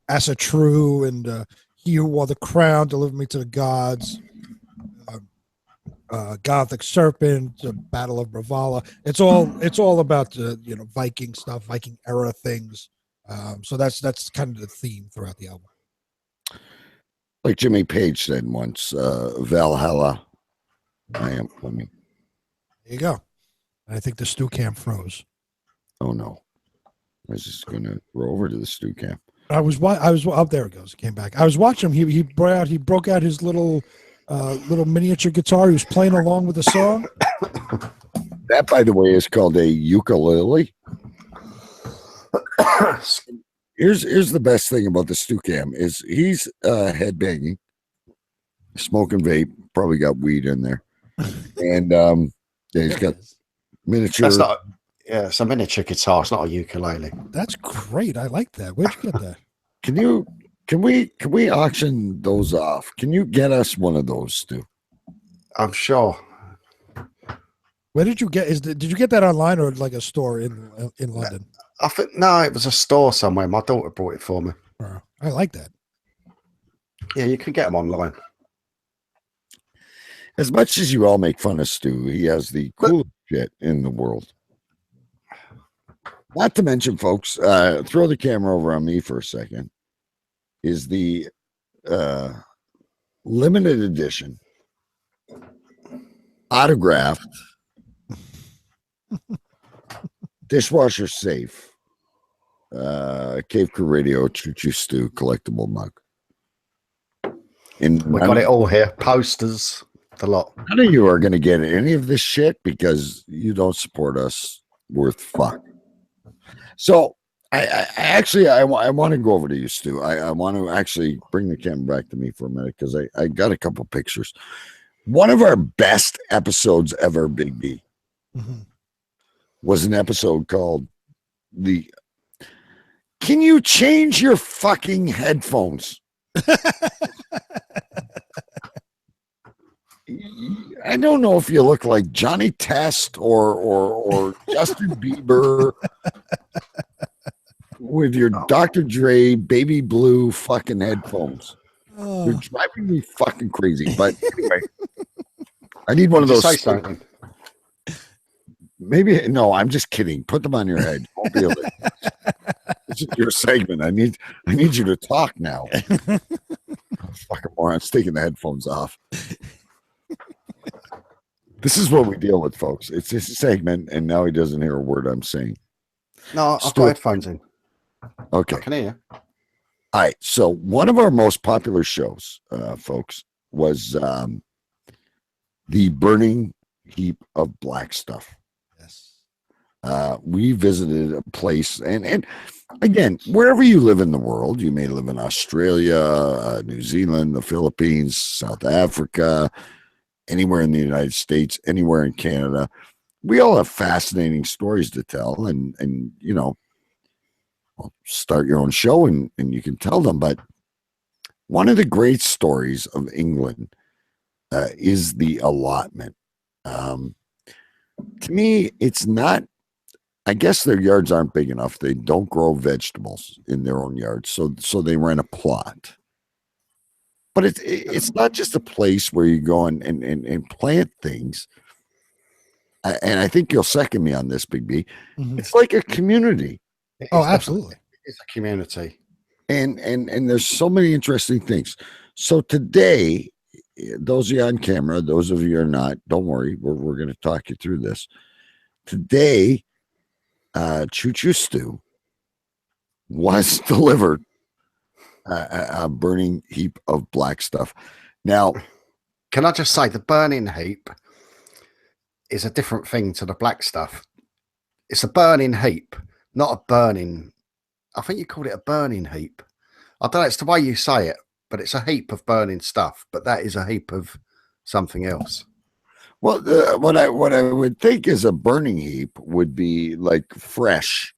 "Asa True" and "He Who Wore the Crown," "Deliver Me to the Gods," "Gothic Serpent," "Battle of Bravalla." It's all about Viking stuff, Viking era things. So that's kind of the theme throughout the album. Like Jimmy Page said once, Valhalla, I am coming. There you go. And I think the Stu Cam froze. Oh no. I was just gonna go over to the Stu Cam. I was oh, there it goes. It came back. I was watching him. He broke out his little miniature guitar. He was playing along with the song. That, by the way, is called a ukulele. Here's the best thing about the Stu Cam is he's headbanging, smoking vape, probably got weed in there, and yeah, he's got miniature. That's not. Yeah, it's a miniature guitar. It's not a ukulele. That's great. I like that. Where'd you get that? Can we auction those off? Can you get us one of those, Stu? I'm sure. Where did you get? Did you get that online or like a store in London? I think no, it was a store somewhere. My daughter brought it for me. I like that. Yeah, you can get them online. As much as you all make fun of Stu, he has the coolest shit in the world. Not to mention, folks, throw the camera over on me for a second, is the limited edition autographed dishwasher safe Cave Crew Radio Choo Choo Stu collectible mug. And we got it all here. Posters, the lot. None of you are going to get any of this shit because you don't support us worth fuck. So I want to go over to you, Stu. I want to actually bring the camera back to me for a minute because I got a couple pictures. One of our best episodes ever, Big B, was an episode called Can you change your fucking headphones? I don't know if you look like Johnny Test or Justin Bieber with your Dr. Dre baby blue fucking headphones. Oh. You're driving me fucking crazy. But anyway, I need one of those. Say something. Maybe no, I'm just kidding. Put them on your head. Won't be able to. This is your segment. I need you to talk now. Fucking morons taking the headphones off. This is what we deal with, folks. It's this segment, and now he doesn't hear a word I'm saying. No, I've got headphones in. Okay. I can hear you. All right. So one of our most popular shows, folks, was the Burning Heap of Black Stuff. Yes. We visited a place, and again, wherever you live in the world, you may live in Australia, New Zealand, the Philippines, South Africa, anywhere in the United States, anywhere in Canada. We all have fascinating stories to tell, and you know, start your own show and you can tell them. But one of the great stories of England is the allotment. To me, it's not. I guess their yards aren't big enough. They don't grow vegetables in their own yards, so they rent a plot. But it's not just a place where you go and plant things. And I think you'll second me on this, Big B. Mhm. It's like a community. Oh, absolutely. It's a community. And there's so many interesting things. So today, those of you on camera, those of you who are not, don't worry, we're going to talk you through this. Today, Choo Choo Stu was delivered a burning heap of black stuff. Now, can I just say the burning heap is a different thing to the black stuff. It's a burning heap, not a burning. I think you called it a burning heap. I don't know. It's the way you say it, but it's a heap of burning stuff. But that is a heap of something else. Well, what I would think is a burning heap would be like fresh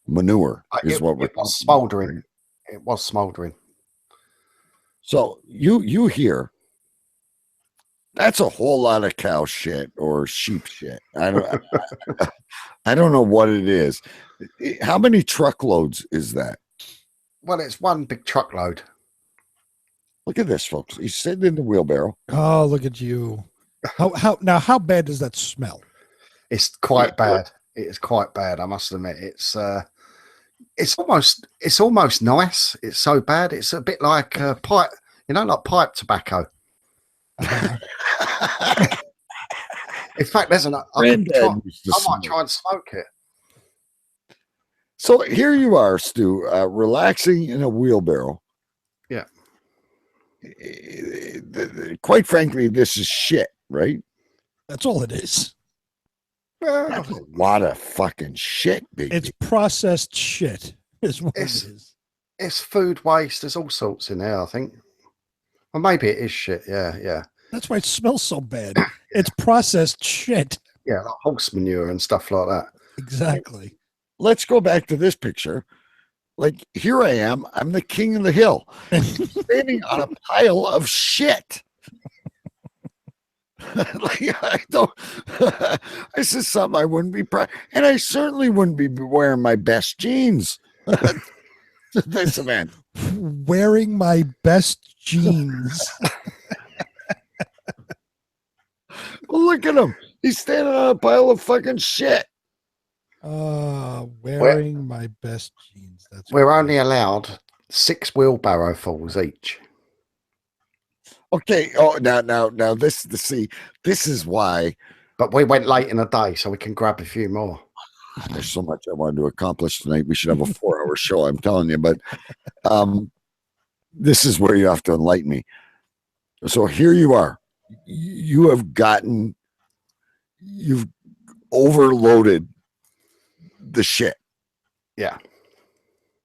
manure. Is what it was smoldering. It was smoldering. So you hear that's a whole lot of cow shit or sheep shit. I don't know what it is. How many truckloads is that? Well, it's one big truckload. Look at this, folks. He's sitting in the wheelbarrow. Oh, look at you. How bad does that smell? It's quite bad. It is quite bad. I must admit. It's almost nice. It's so bad. It's a bit like pipe, like pipe tobacco. In fact, there's an. I might try and smoke it. So here you are, Stu, relaxing in a wheelbarrow. Yeah. Quite frankly, this is shit, right? That's all it is. That's a lot of fucking shit, baby. It's processed shit. Is what it is. It's food waste. There's all sorts in there, I think. Well, maybe it is shit. Yeah. That's why it smells so bad. It's processed shit. Yeah, like horse manure and stuff like that. Exactly. Let's go back to this picture. Like, here I am. I'm the king of the hill. Standing on a pile of shit. I don't. This is something I wouldn't be proud, and I certainly wouldn't be wearing my best jeans. This man wearing my best jeans. Well, look at him. He's standing on a pile of fucking shit. Wearing my best jeans. We're only allowed 6 wheelbarrow fulls each. Okay. Oh, now this is why. But we went late in the day, so we can grab a few more. There's so much I wanted to accomplish tonight. We should have a 4-hour show, I'm telling you. But this is where you have to enlighten me. So here you are. You've overloaded the shit. Yeah.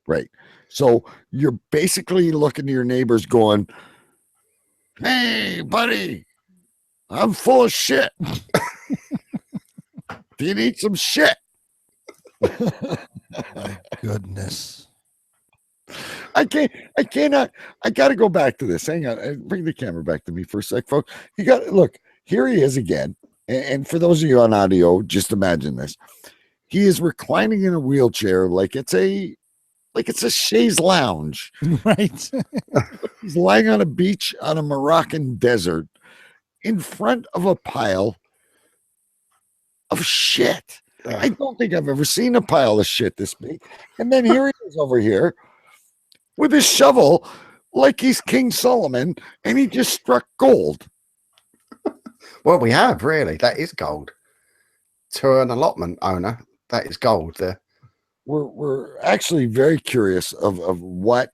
Right. So you're basically looking to your neighbors going, "Hey, buddy, I'm full of shit. Do you need some shit?" My goodness. I cannot. I got to go back to this. Hang on. Bring the camera back to me for a sec, folks. You got to look. Here he is again. And for those of you on audio, just imagine this. He is reclining in a wheelchair like it's a chaise lounge. Right. He's lying on a beach on a Moroccan desert in front of a pile of shit. I don't think I've ever seen a pile of shit this big. And then here he is over here with his shovel like he's King Solomon, and he just struck gold. Well, we have, really. That is gold. To an allotment owner, that is gold there. We're actually very curious of what,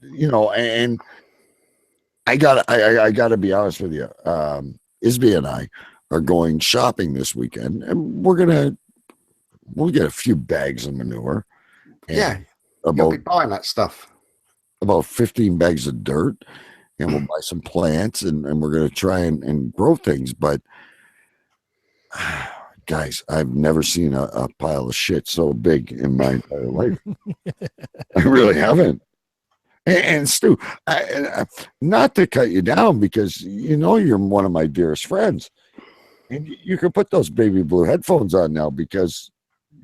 and I gotta be honest with you. Isby and I are going shopping this weekend, and we'll get a few bags of manure. Yeah, you'll be buying that stuff. About 15 bags of dirt, and we'll buy some plants, and we're going to try and grow things. But guys, I've never seen a pile of shit so big in my entire life. I really haven't. And Stu, not to cut you down because you know you're one of my dearest friends, and you can put those baby blue headphones on now because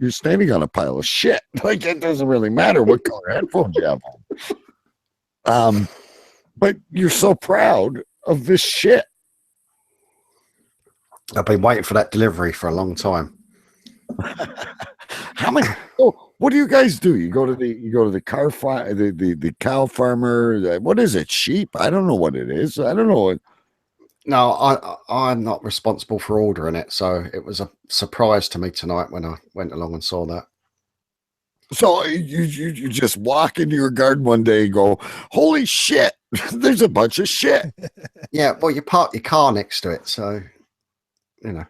you're standing on a pile of shit. Like it doesn't really matter what color headphones you have on. But you're so proud of this shit. I've been waiting for that delivery for a long time. How many? Oh, what do you guys do? You go to the car farm, the cow farmer. What is it? Sheep? I don't know what it is. I don't know. No, I'm not responsible for ordering it, so it was a surprise to me tonight when I went along and saw that. So you just walk into your garden one day and go, holy shit, there's a bunch of shit. Yeah, well, you park your car next to it, so you know.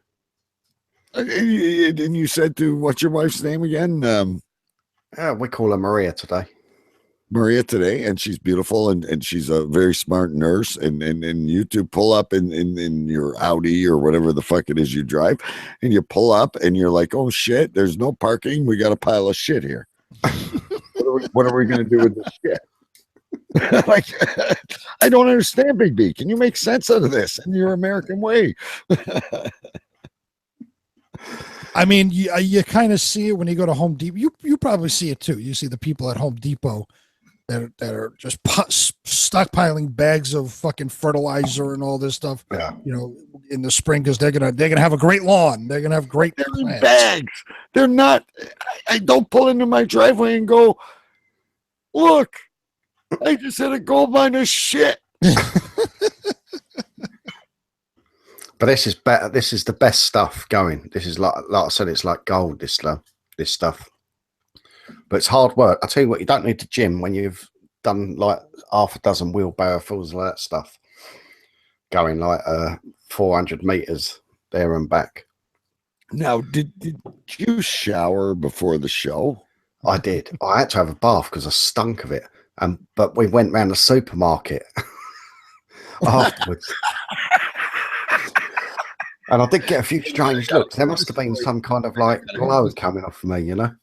And you said to what's your wife's name again? We call her Maria today. Maria today, and she's beautiful and she's a very smart nurse. And you two pull up in your Audi or whatever the fuck it is you drive, and you pull up and you're like, oh shit, there's no parking. We got a pile of shit here. What are we gonna do with this shit? Like, I don't understand, Big B. Can you make sense out of this in your American way? I mean, you kind of see it when you go to Home Depot. You probably see it too. You see the people at Home Depot that are just stockpiling bags of fucking fertilizer and all this stuff. Yeah. You know, in the spring because they're gonna have a great lawn. They're gonna have great plants. Bags. They're not. I don't pull into my driveway and go, look, I just hit a gold mine of shit. But this is better. This is the best stuff going. This is like I said, it's like gold. This stuff. But it's hard work. I tell you what, you don't need to gym when you've done like half a dozen wheelbarrow fulls of that stuff, going like 400 meters there and back. Now, did you shower before the show? I did. I had to have a bath because I stunk of it. But we went round the supermarket afterwards. And I did get a few strange looks. There must have been some kind of like glow coming off me, you know?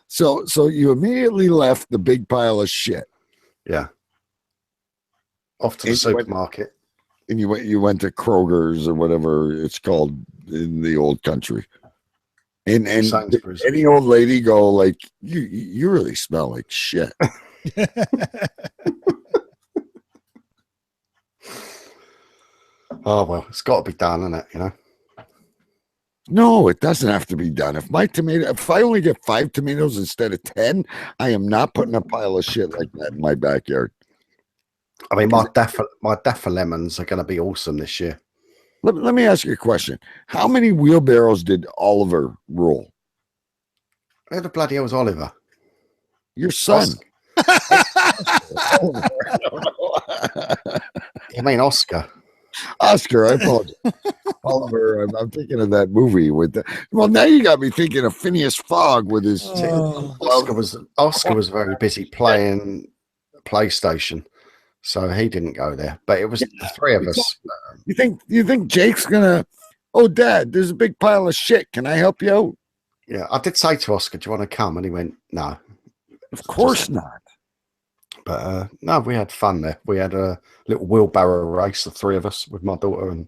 So you immediately left the big pile of shit. Yeah. Off to the supermarket. And you went to Kroger's or whatever it's called in the old country. And any old lady go like, you really smell like shit. Oh, well, it's got to be done, isn't it? You know? No, it doesn't have to be done. If I only get 5 tomatoes instead of 10, I am not putting a pile of shit like that in my backyard. I mean, my Daffa lemons are going to be awesome this year. Let me ask you a question. How many wheelbarrows did Oliver roll? Who the bloody hell was Oliver? Your son. You mean Oscar? Oscar, I apologize. Oliver, I'm thinking of that movie with the. Well, now you got me thinking of Phineas Fogg with his. Oscar was very busy playing PlayStation, so he didn't go there. But it was the three of us. You think Jake's gonna? Oh, Dad, there's a big pile of shit. Can I help you out? Yeah, I did say to Oscar, "Do you want to come?" And he went, "No, of course not." But no, we had fun there. We had a little wheelbarrow race, the three of us, with my daughter and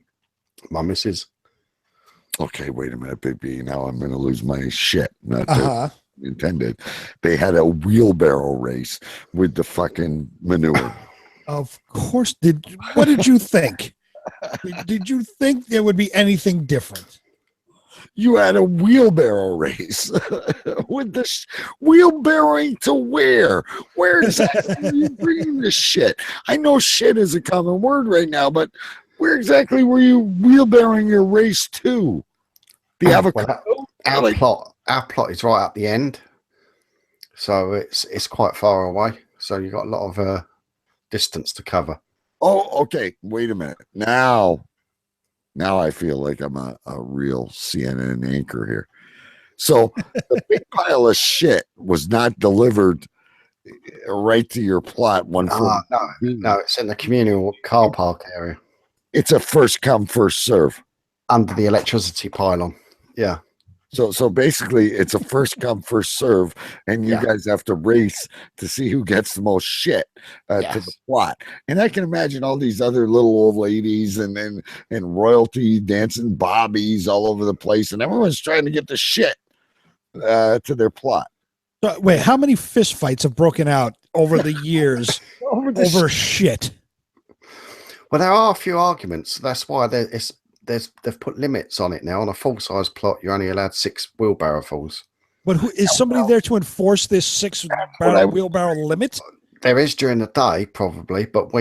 my missus. Okay, wait a minute, Big B. Now I'm going to lose my shit. Not intended. They had a wheelbarrow race with the fucking manure. Of course. What did you think? Did you think there would be anything different? You had a wheelbarrow race with this wheelbarrowing to where? Where exactly are you bringing this shit? I know shit is a common word right now, but where exactly were you wheelbarrowing your race to? The avocado? Our plot is right at the end, so it's quite far away. So you've got a lot of distance to cover. Oh, okay. Wait a minute. Now I feel like I'm a real CNN anchor here. So the big pile of shit was not delivered right to your plot. No, it's in the communal car park area. It's a first come, first serve. Under the electricity pylon. Yeah. So basically, it's a first come, first serve, and you Yeah. guys have to race to see who gets the most shit to the Yes. plot. And I can imagine all these other little old ladies and royalty dancing bobbies all over the place, and everyone's trying to get the shit to their plot. So, wait, how many fist fights have broken out over the years over shit? Well, there are a few arguments. That's why they've put limits on it now. On a full size plot, you're only allowed 6 wheelbarrowfuls. But who is somebody there to enforce this 6 barrel wheelbarrow limit? There is during the day, probably, but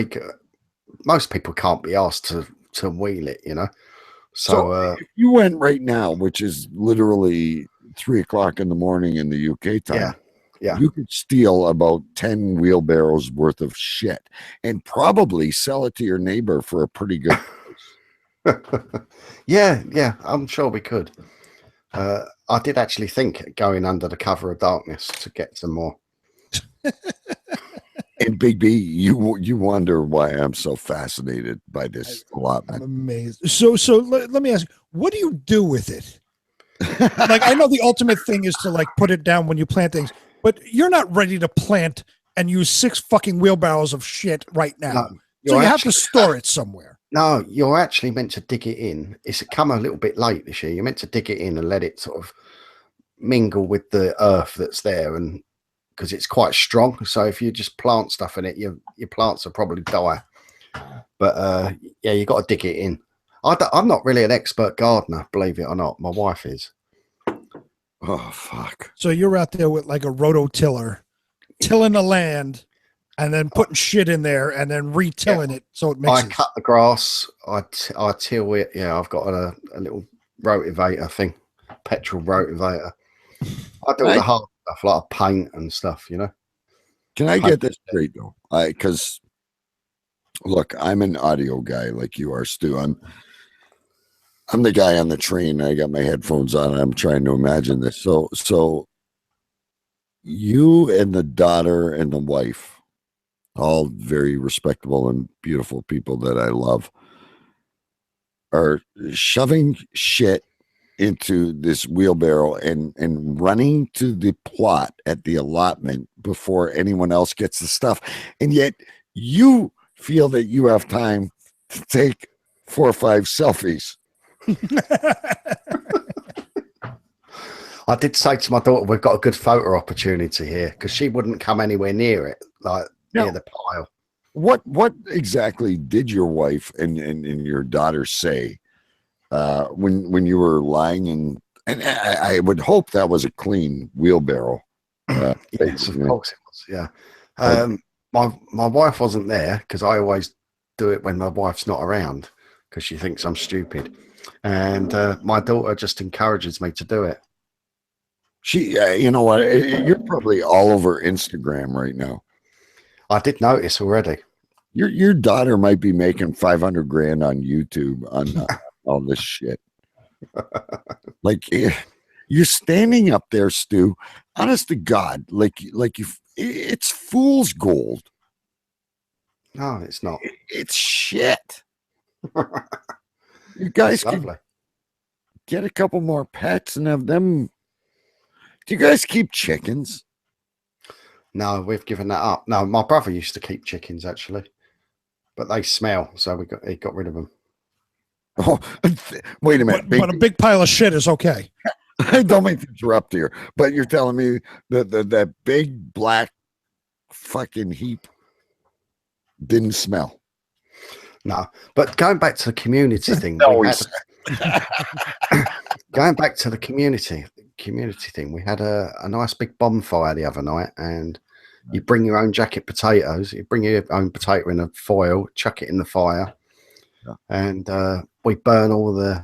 most people can't be asked to wheel it, you know. So if you went right now, which is literally 3:00 in the morning in the UK time, yeah, you could steal about 10 wheelbarrows worth of shit and probably sell it to your neighbor for a pretty good price. yeah, I'm sure we could. I did actually think going under the cover of darkness to get some more. And Big B, you wonder why I'm so fascinated by this allotment. I'm amazed. So let me ask you, what do you do with it? Like, I know the ultimate thing is to like put it down when you plant things, but you're not ready to plant and use 6 fucking wheelbarrows of shit right now. No, so you have to store it somewhere. No, you're actually meant to dig it in. It's come a little bit late this year. You're meant to dig it in and let it sort of mingle with the earth that's there, and because it's quite strong. So if you just plant stuff in it, your plants will probably die. But yeah, you got to dig it in. I'm not really an expert gardener, believe it or not. My wife is. Oh fuck! So you're out there with like a rototiller, tilling the land, and then putting shit in there, and then retilling it so it mixes. I cut the grass. I till it. Yeah, I've got a little rotivator thing, petrol rotivator. I do all the hard stuff like paint and stuff, you know. Can I get this straight though? Because look, I'm an audio guy like you are, Stu. I'm the guy on the train. I got my headphones on. And I'm trying to imagine this. So you and the daughter and the wife, all very respectable and beautiful people that I love, are shoving shit into this wheelbarrow and running to the plot at the allotment before anyone else gets the stuff. And yet you feel that you have time to take 4 or 5 selfies. I did say to my daughter, we've got a good photo opportunity here, because she wouldn't come anywhere near it, like near the pile. What exactly did your wife and your daughter say when you were lying in? And I would hope that was a clean wheelbarrow. Yes, of course it was. Yeah. My wife wasn't there, because I always do it when my wife's not around, because she thinks I'm stupid. And my daughter just encourages me to do it. She, you know what? You're probably all over Instagram right now. I did notice already. Your daughter might be making 500 grand on YouTube on all this shit. Like, you're standing up there, Stu. Honest to God, like it's fool's gold. No, it's not. It's shit. You guys can get a couple more pets and have them. Do you guys keep chickens? No, we've given that up. No, my brother used to keep chickens actually, but they smell, so he got rid of them. Oh, wait a minute! But a big pile of shit is okay. I don't mean to interrupt here, but you're telling me that big black fucking heap didn't smell. No, but going back to the community thing, going back to the community thing, we had a nice big bonfire the other night, and you bring your own jacket potatoes. You bring your own potato in a foil, chuck it in the fire, and we burn all the,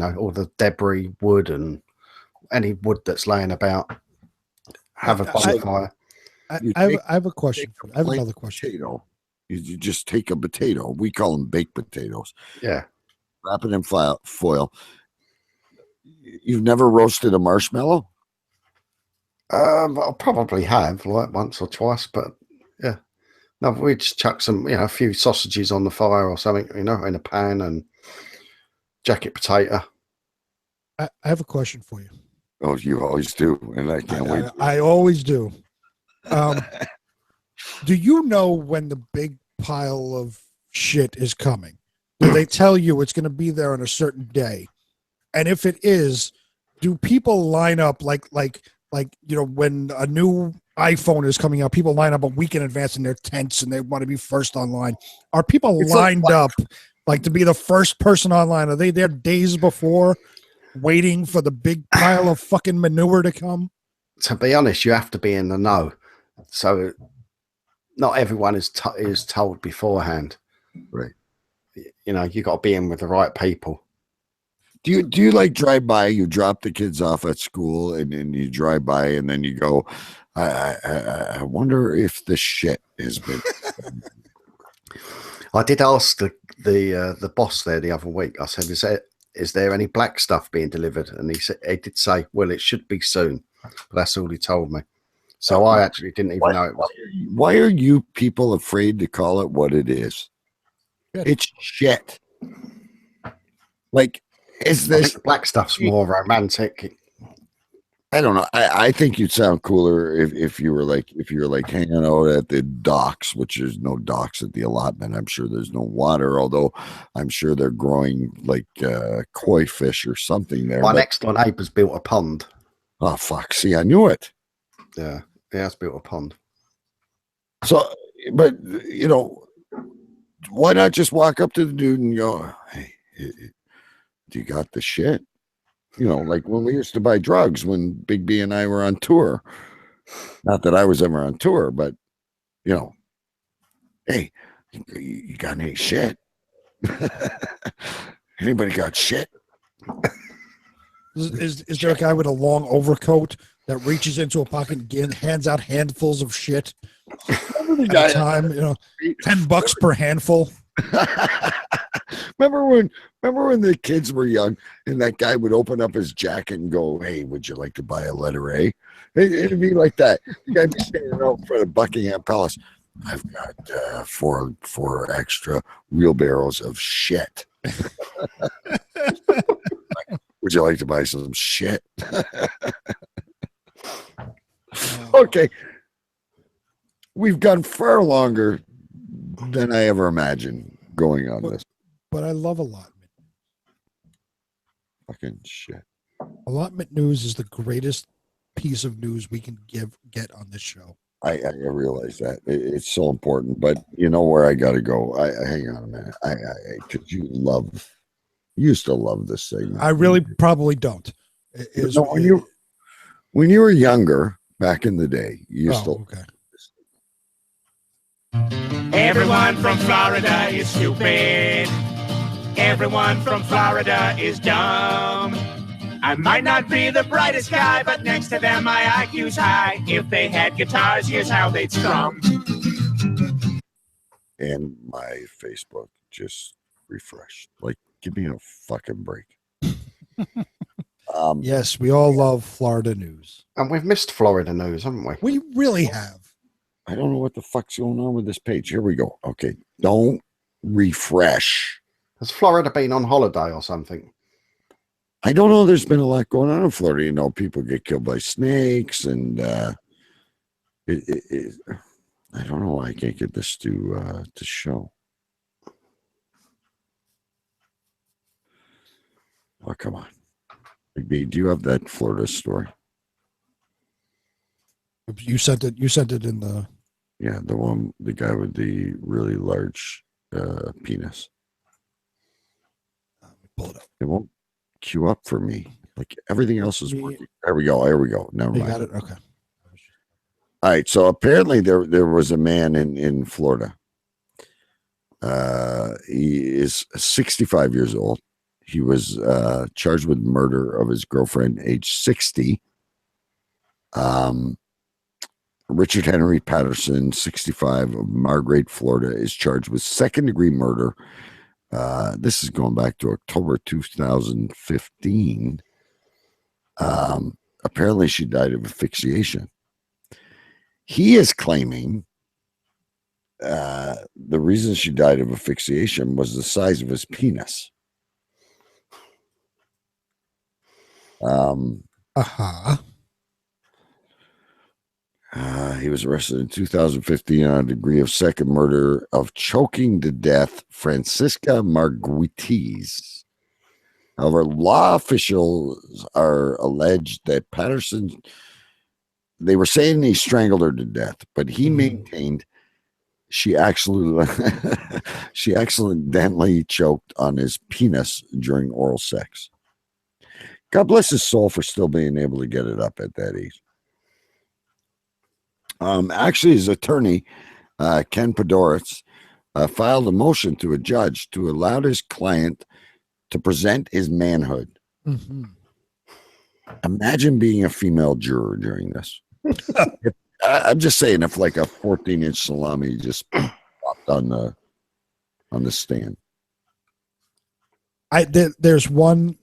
all the debris, wood, and any wood that's laying about. Have a bonfire. I have a question. I have another question. Potato. You just take a potato. We call them baked potatoes. Yeah. Wrap it in foil. You've never roasted a marshmallow? I probably have, like once or twice, but yeah. No, we just chuck some, a few sausages on the fire or something, in a pan, and jacket potato. I have a question for you. Oh, you always do, and I can't wait. I always do. Do you know when the big pile of shit is coming? Do they tell you it's going to be there on a certain day? And if it is, do people line up like when a new iPhone is coming out, people line up a week in advance in their tents and they want to be first online? Are people lined up like to be the first person online? Are they there days before waiting for the big pile of fucking manure to come? To be honest, you have to be in the know. So not everyone is told beforehand. Right. You know, you got to be in with the right people. Do you like drive by? You drop the kids off at school, and then you drive by, and then you go, I wonder if the shit has been. I did ask the boss there the other week. I said, "Is there any black stuff being delivered?" And he did say, "Well, it should be soon." But that's all he told me. So I actually didn't even know it was. Why are you people afraid to call it what it is? It's shit. Like, is I this think the black stuff's more romantic? I don't know. I think you'd sound cooler if you were like hanging out at the docks, which there's no docks at the allotment. I'm sure there's no water, although I'm sure they're growing like koi fish or something there. My next door neighbour's built a pond. Oh fuck! See, I knew it. Yeah, he has built a pond. So, but you know, why not just walk up to the dude and go, "Hey, do you got the shit?" You know, like when we used to buy drugs when Big B and I were on tour. Not that I was ever on tour, but you know, hey, you got any shit? Anybody got shit? Is there a guy with a long overcoat that reaches into a pocket and hands out handfuls of shit at a time? You know, $10 per handful. Remember when the kids were young and that guy would open up his jacket and go, "Hey, would you like to buy a letter A?" It'd be like that. The guy be standing out in front of Buckingham Palace. I've got four extra wheelbarrows of shit. Would you like to buy some shit? Okay. We've gone far longer than I ever imagined going on this. But I love allotment. Fucking shit. Allotment news is the greatest piece of news we can get on this show. I realize that it's so important, but you know where I got to go. Hang on a minute. Because you used to love this segment. I really probably don't. When you were younger, back in the day, you used to. Okay. Everyone from Florida is stupid. Everyone from Florida is dumb. I might not be the brightest guy, but next to them my IQ's high. If they had guitars, here's how they'd strum. And my Facebook just refreshed. Like, give me a fucking break. Yes, we all love Florida news. And we've missed Florida news, haven't we? We really have. I don't know what the fuck's going on with this page. Here we go. Okay. Don't refresh. Has Florida been on holiday or something? I don't know. There's been a lot going on in Florida. You know, people get killed by snakes, and I don't know why I can't get this to show. Oh, come on. Big B, do you have that Florida story? You sent it in the... Yeah, the guy with the really large penis. Pull it up. It won't queue up for me. Like everything else is working. There we go. Never mind. Got it? Okay. All right. So apparently there was a man in Florida. He is 65 years old. He was charged with murder of his girlfriend, age 60. Richard Henry Patterson, 65, of Margate, Florida, is charged with second-degree murder. This is going back to October 2015. Apparently, she died of asphyxiation. He is claiming the reason she died of asphyxiation was the size of his penis. Uh-huh. He was arrested in 2015 on a degree of second murder of choking to death Francisca Marguites. However, law officials are alleged that Patterson, they were saying he strangled her to death, but he maintained she accidentally choked on his penis during oral sex. God bless his soul for still being able to get it up at that age. Actually, his attorney, Ken Podoritz, filed a motion to a judge to allow his client to present his manhood. Mm-hmm. Imagine being a female juror during this. I'm just saying, if like a 14-inch salami just popped on the stand. There's one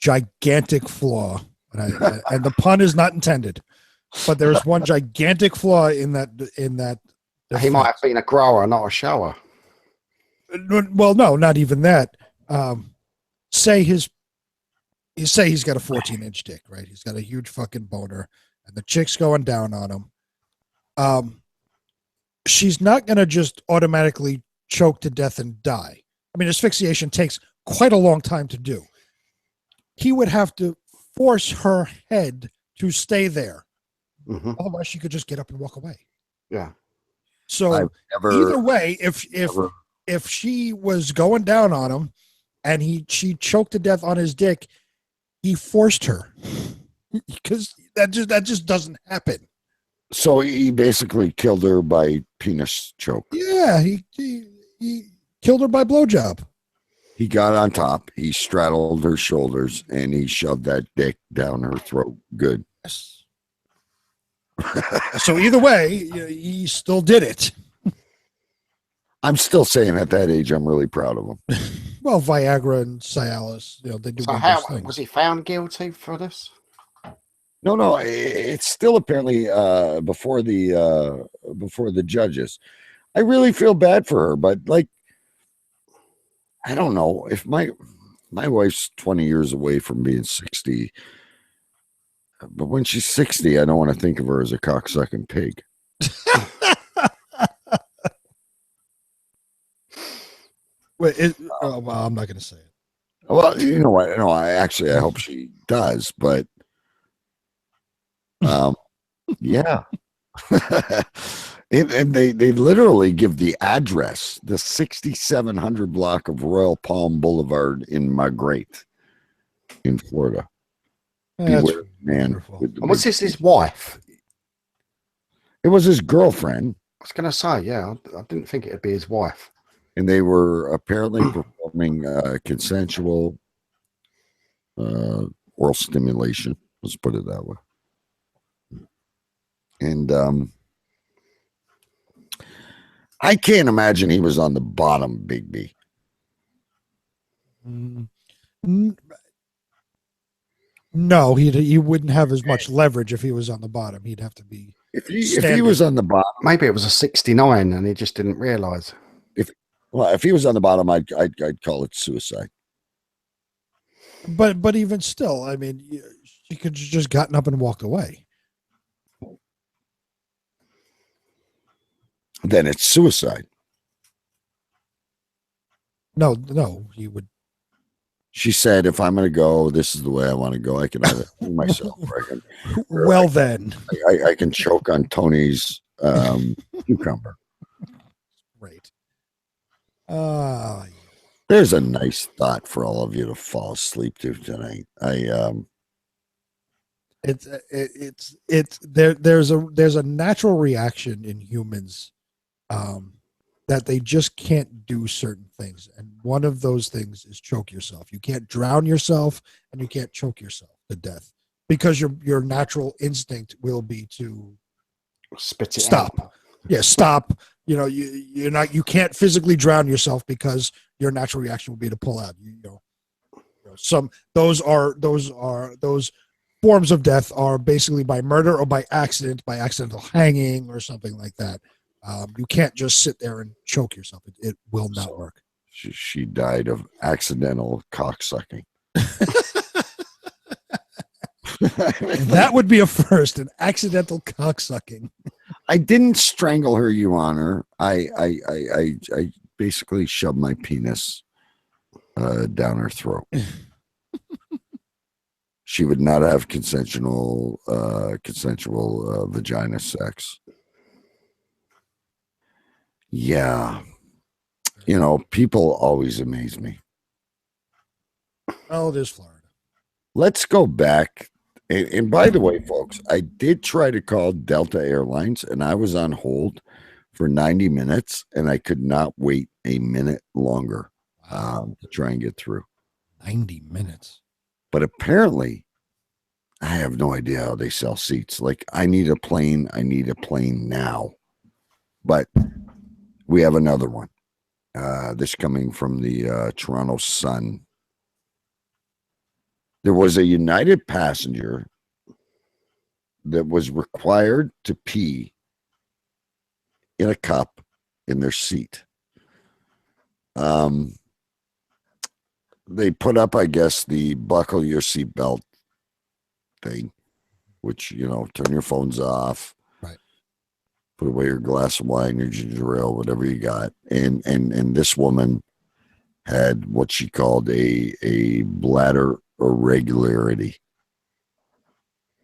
gigantic flaw, and the pun is not intended, but there's one gigantic flaw in that. He might have been a grower, not a shower. Well, no, not even that. Say he's got a 14-inch dick, right? He's got a huge fucking boner, and the chick's going down on him. She's not going to just automatically choke to death and die. I mean, asphyxiation takes quite a long time to do. He would have to force her head to stay there. Mm-hmm. Otherwise, she could just get up and walk away. Yeah. So either way, if she was going down on him and she choked to death on his dick, he forced her because that just doesn't happen. So he basically killed her by penis choke. Yeah, he killed her by blowjob. He got on top, he straddled her shoulders, and he shoved that dick down her throat. Good. Yes. So either way, he still did it. I'm still saying at that age, I'm really proud of him. Well, Viagra and Cialis, they do. So how was he found guilty for this? No, it's still apparently before the judges. I really feel bad for her, but like, I don't know if my wife's 20 years away from being 60, but when she's 60, I don't want to think of her as a cocksucking pig. Wait, well, I'm not going to say it. Well, you know what? No, I hope she does, but yeah. And they literally give the address, the 6700 block of Royal Palm Boulevard in Margate, in Florida. Beware, man. And was this his wife? It was his girlfriend. I was going to say, yeah, I didn't think it'd be his wife. And they were apparently performing consensual oral stimulation. Let's put it that way. And I can't imagine he was on the bottom, Big B. No, he wouldn't have as much leverage if he was on the bottom. He'd have to be. If he was on the bottom, maybe it was a 69 and he just didn't realize. If he was on the bottom, I'd call it suicide. But even still, I mean, she could have just gotten up and walked away. Then it's suicide. No, he would. She said, if I'm going to go, this is the way I want to go. I can either hang myself or then. I can choke on Tony's cucumber. Right. There's a nice thought for all of you to fall asleep to tonight. There's a natural reaction in humans that they just can't do certain things, and one of those things is choke yourself. You can't drown yourself, and you can't choke yourself to death because your natural instinct will be to spit it stop. out. Yeah, stop. You can't physically drown yourself because your natural reaction will be to pull out. Those forms of death are basically by murder or by accidental hanging or something like that. You can't just sit there and choke yourself. It will not work. She died of accidental cocksucking. That would be a first, an accidental cocksucking. I didn't strangle her, Your Honor. I basically shoved my penis down her throat. She would not have consensual vagina sex. Yeah. You know, people always amaze me. Oh, it is Florida. Let's go back. And by the way, folks, I did try to call Delta Airlines, and I was on hold for 90 minutes, and I could not wait a minute longer to try and get through. 90 minutes. But apparently, I have no idea how they sell seats. Like, I need a plane now. But we have another one. This coming from the Toronto Sun. There was a United passenger that was required to pee in a cup in their seat. They put up, I guess, the buckle your seatbelt thing, which, you know, turn your phones off, right? Put away your glass of wine, your ginger ale, whatever you got. And this woman had what she called a bladder irregularity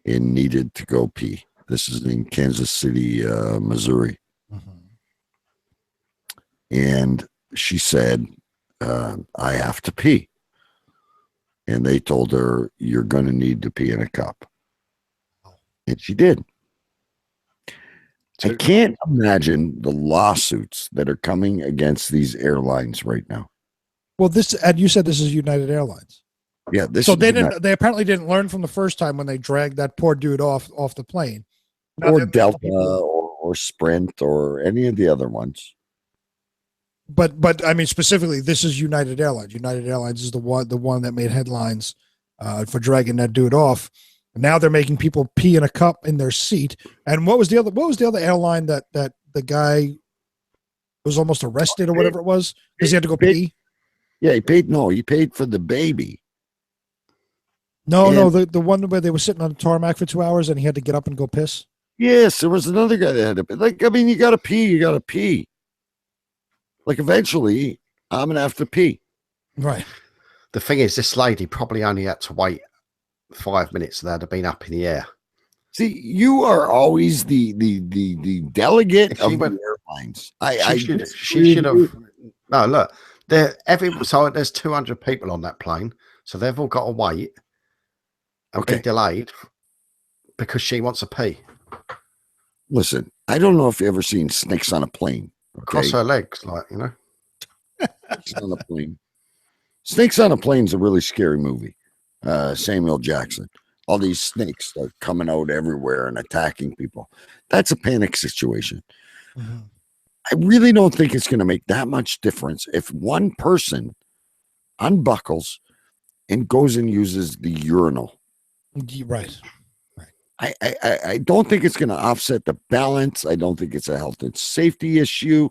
and needed to go pee. This is in Kansas City, Missouri. And she said, I have to pee. And they told her, you're going to need to pee in a cup. And she did. I can't imagine the lawsuits that are coming against these airlines right now. Well, and you said this is United Airlines. Yeah. So they apparently didn't learn from the first time when they dragged that poor dude off the plane. Now or Delta or Sprint or any of the other ones. But I mean, specifically, this is United Airlines. United Airlines is the one that made headlines for dragging that dude off. And now they're making people pee in a cup in their seat. And what was the other airline that the guy was almost arrested or whatever it was because he had to go pee? Yeah, he paid for the baby. No, the one where they were sitting on the tarmac for 2 hours and he had to get up and go piss. Yes, there was another guy that had to pee. Like, I mean, you got to pee. Like, eventually, I'm going to have to pee. Right. The thing is, this lady probably only had to wait 5 minutes. They'd have been up in the air. See, you are always the delegate of the airlines. She should have. No, look. So there's 200 people on that plane, so they've all got to wait and be delayed because she wants a pee. Listen, I don't know if you've ever seen Snakes on a Plane. Cross her legs, like, you know. Snakes on a Plane. Snakes on a Plane is a really scary movie. Samuel Jackson. All these snakes are coming out everywhere and attacking people. That's a panic situation. Mm-hmm. I really don't think it's going to make that much difference if one person unbuckles and goes and uses the urinal. Right. I don't think it's going to offset the balance. I don't think it's a health and safety issue.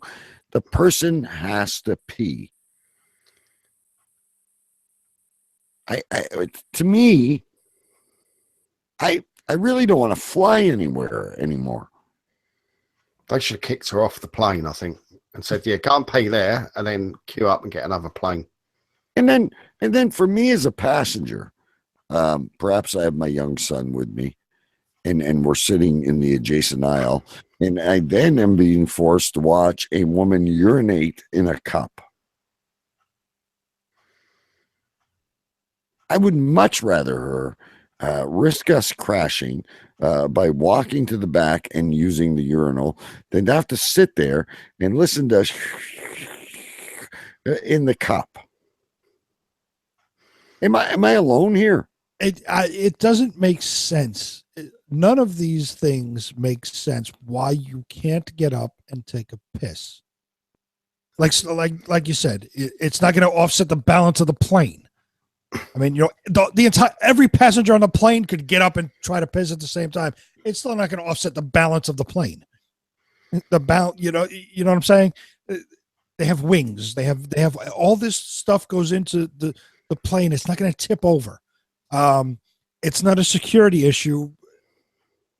The person has to pee. To me, I really don't want to fly anywhere anymore. They should have kicked her off the plane, I think, and said, yeah, go and pay there and then queue up and get another plane. And then for me as a passenger, perhaps I have my young son with me and we're sitting in the adjacent aisle and I then am being forced to watch a woman urinate in a cup. I would much rather her risk us crashing by walking to the back and using the urinal than to have to sit there and listen to in the cup. Am I alone here? It doesn't make sense. None of these things make sense. Why you can't get up and take a piss? Like you said, it's not going to offset the balance of the plane. I mean, you know, the entire every passenger on the plane could get up and try to piss at the same time. It's still not going to offset the balance of the plane. The balance, you know what I'm saying? They have wings. They have all this stuff goes into the plane. It's not going to tip over. It's not a security issue,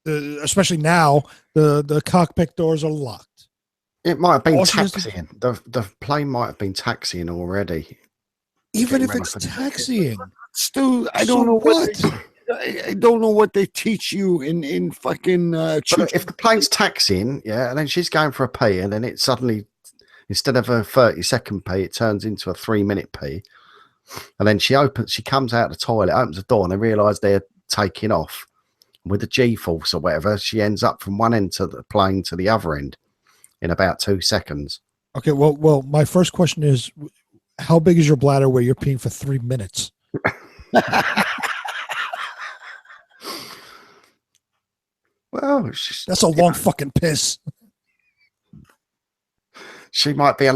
especially now. The cockpit doors are locked. It might have been All she has to- taxiing. The plane might have been taxiing already. Even Getting if ready it's for the- taxiing, Stu, I So don't know what? I don't know what they teach you in fucking But if the plane's taxiing, yeah, and then she's going for a pee, and then it suddenly, instead of a 30-second pee, it turns into a 3-minute pee, and then she comes out the toilet, opens the door, and they realise they're taking off with the G-force or whatever. She ends up from one end of the plane to the other end in about 2 seconds. okay. Well, my first question is, how big is your bladder where you're peeing for 3 minutes? Well, That's a long fucking piss. she might be a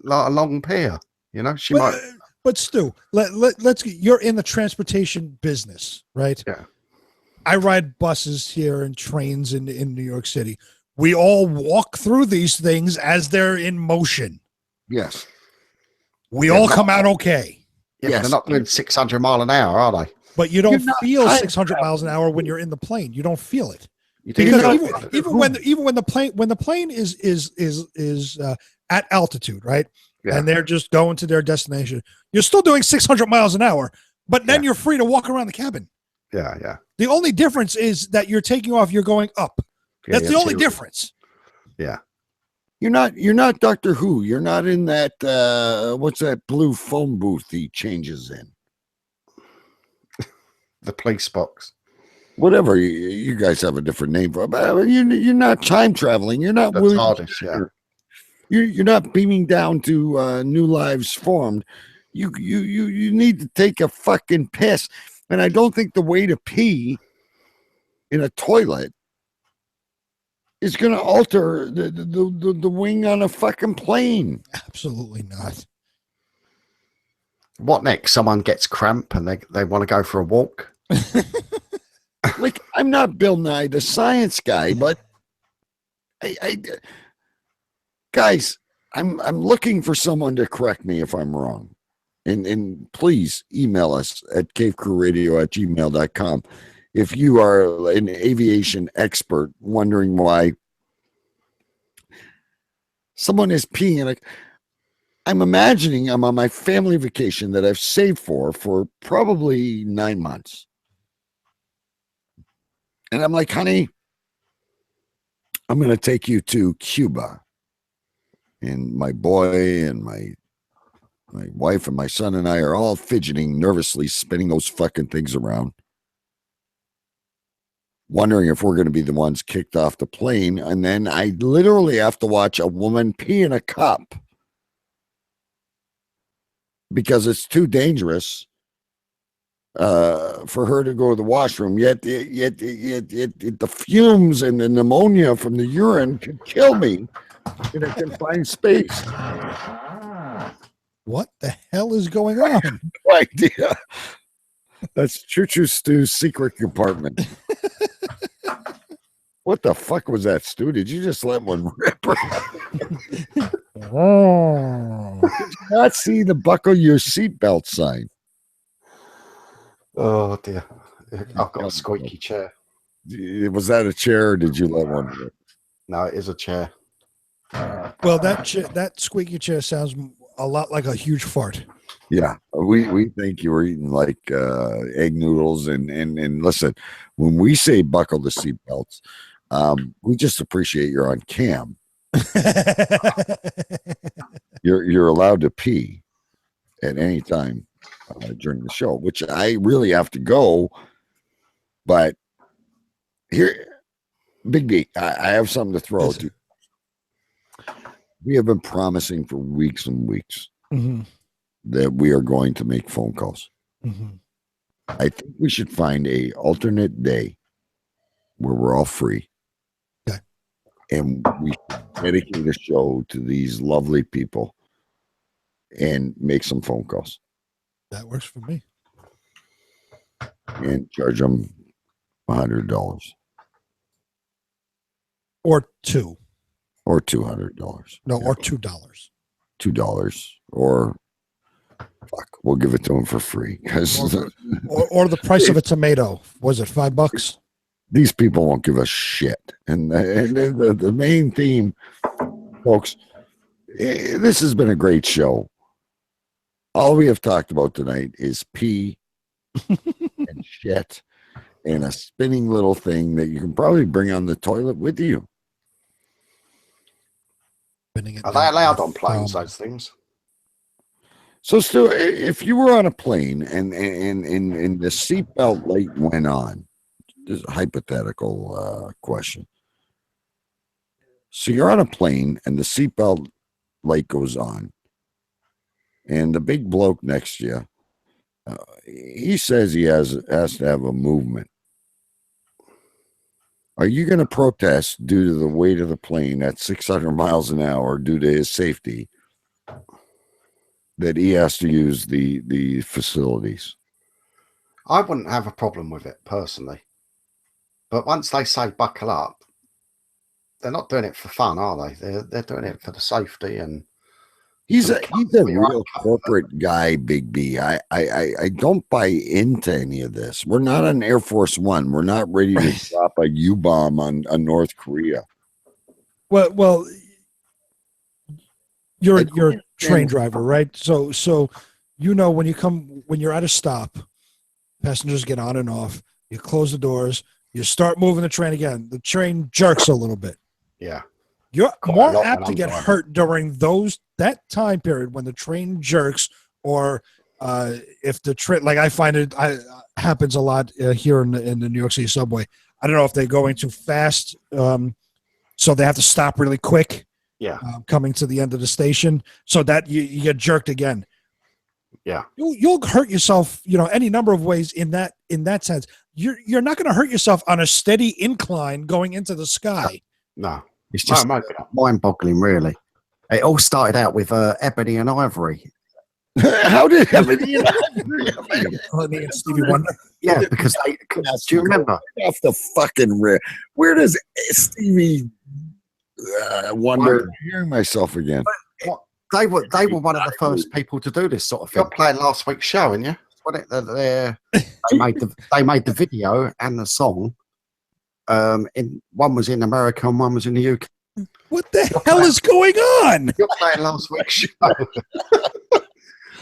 long peer. You know, she might. But Stu, let's get, you're in the transportation business, right? Yeah. I ride buses here and trains in New York City. We all walk through these things as they're in motion. Yes. We all come out okay. Yeah, but they're not doing 600 mile an hour, are they? But you don't feel time 600 miles an hour when you're in the plane. You don't feel it. You do Because not- even when the plane is at altitude, right? Yeah. And they're just going to their destination, you're still doing 600 miles an hour, but then you're free to walk around the cabin. Yeah, yeah. The only difference is that you're taking off, you're going up. Yeah, That's yeah, the only too. difference. Yeah. You're not Doctor Who. You're not in that what's that blue phone booth he changes in? The police box. Whatever. You guys have a different name for it. But you're not time traveling. You're not The William TARDIS, yeah. Shatner. You're not beaming down to new lives formed. You need to take a fucking piss. And I don't think the way to pee in a toilet is going to alter the wing on a fucking plane. Absolutely not. What next? Someone gets cramp and they want to go for a walk. Like, I'm not Bill Nye the Science Guy, but guys, I'm looking for someone to correct me if I'm wrong. And please email us at cavecrewradio@gmail.com if you are an aviation expert wondering why someone is peeing. Like, I'm imagining I'm on my family vacation that I've saved for probably 9 months. And I'm like, honey, I'm going to take you to Cuba. And my boy and my wife and my son and I are all fidgeting, nervously spinning those fucking things around, wondering if we're going to be the ones kicked off the plane. And then I literally have to watch a woman pee in a cup because it's too dangerous for her to go to the washroom. Yet the fumes and the pneumonia from the urine could kill me in a confined space. What the hell is going on? No idea. That's Choo Choo Stu's secret compartment. What the fuck was that, Stu? Did you just let one rip? Oh. Did you not see the buckle your seatbelt sign? Oh dear. I've got a squeaky chair. Was that a chair or did you let one rip? No, it is a chair. Well, that squeaky chair sounds a lot like a huge fart. Yeah, we think you were eating like egg noodles and listen, when we say buckle the seatbelts, we just appreciate you're on cam. You're allowed to pee at any time during the show, which I really have to go. But here, Big B, I have something to throw to you. We have been promising for weeks and weeks that we are going to make phone calls. I think we should find a alternate day where we're all free. Okay. And we should dedicate a show to these lovely people and make some phone calls. That works for me. And charge them $100. Or two. Or $200. No, or $2. $2. Or fuck, we'll give it to them for free. Or the price of a tomato. Was it $5? These people won't give a shit. And the main theme, folks, this has been a great show. All we have talked about tonight is pee and shit and a spinning little thing that you can probably bring on the toilet with you. Are they allowed on planes, those things? So, Stu, if you were on a plane and the seatbelt light went on, this is a hypothetical question. So you're on a plane and the seatbelt light goes on, and the big bloke next to you, he says he has to have a movement. Are you going to protest due to the weight of the plane at 600 miles an hour due to his safety that he has to use the facilities? I wouldn't have a problem with it personally. But once they say buckle up, they're not doing it for fun, are they? They're doing it for the safety and he's a real corporate guy, Big B. I don't buy into any of this. We're not on Air Force One. We're not ready to drop a U-bomb on North Korea. Well, you're a train driver, right? So when you're at a stop, passengers get on and off. You close the doors. You start moving the train again. The train jerks a little bit. Yeah. You're more apt to get hurt during that time period when the train jerks, or if the train, like I find it happens a lot here in the New York City subway. I don't know if they're going too fast, so they have to stop really quick. Yeah. Coming to the end of the station, so that you get jerked again. Yeah. You'll hurt yourself, any number of ways in that sense. You're not going to hurt yourself on a steady incline going into the sky. No. It's just mind-boggling, really. It all started out with Ebony and Ivory. How did Ebony and Ivory? And Stevie Wonder. Yeah, because do you remember? Off the fucking rip. Where does Stevie Wonder? I'm hearing myself again. They were one of the first people to do this sort of thing. You're playing last week's show, and you? They made the video and the song. One was in America and one was in the UK. What the hell is going on? You're playing last week's show.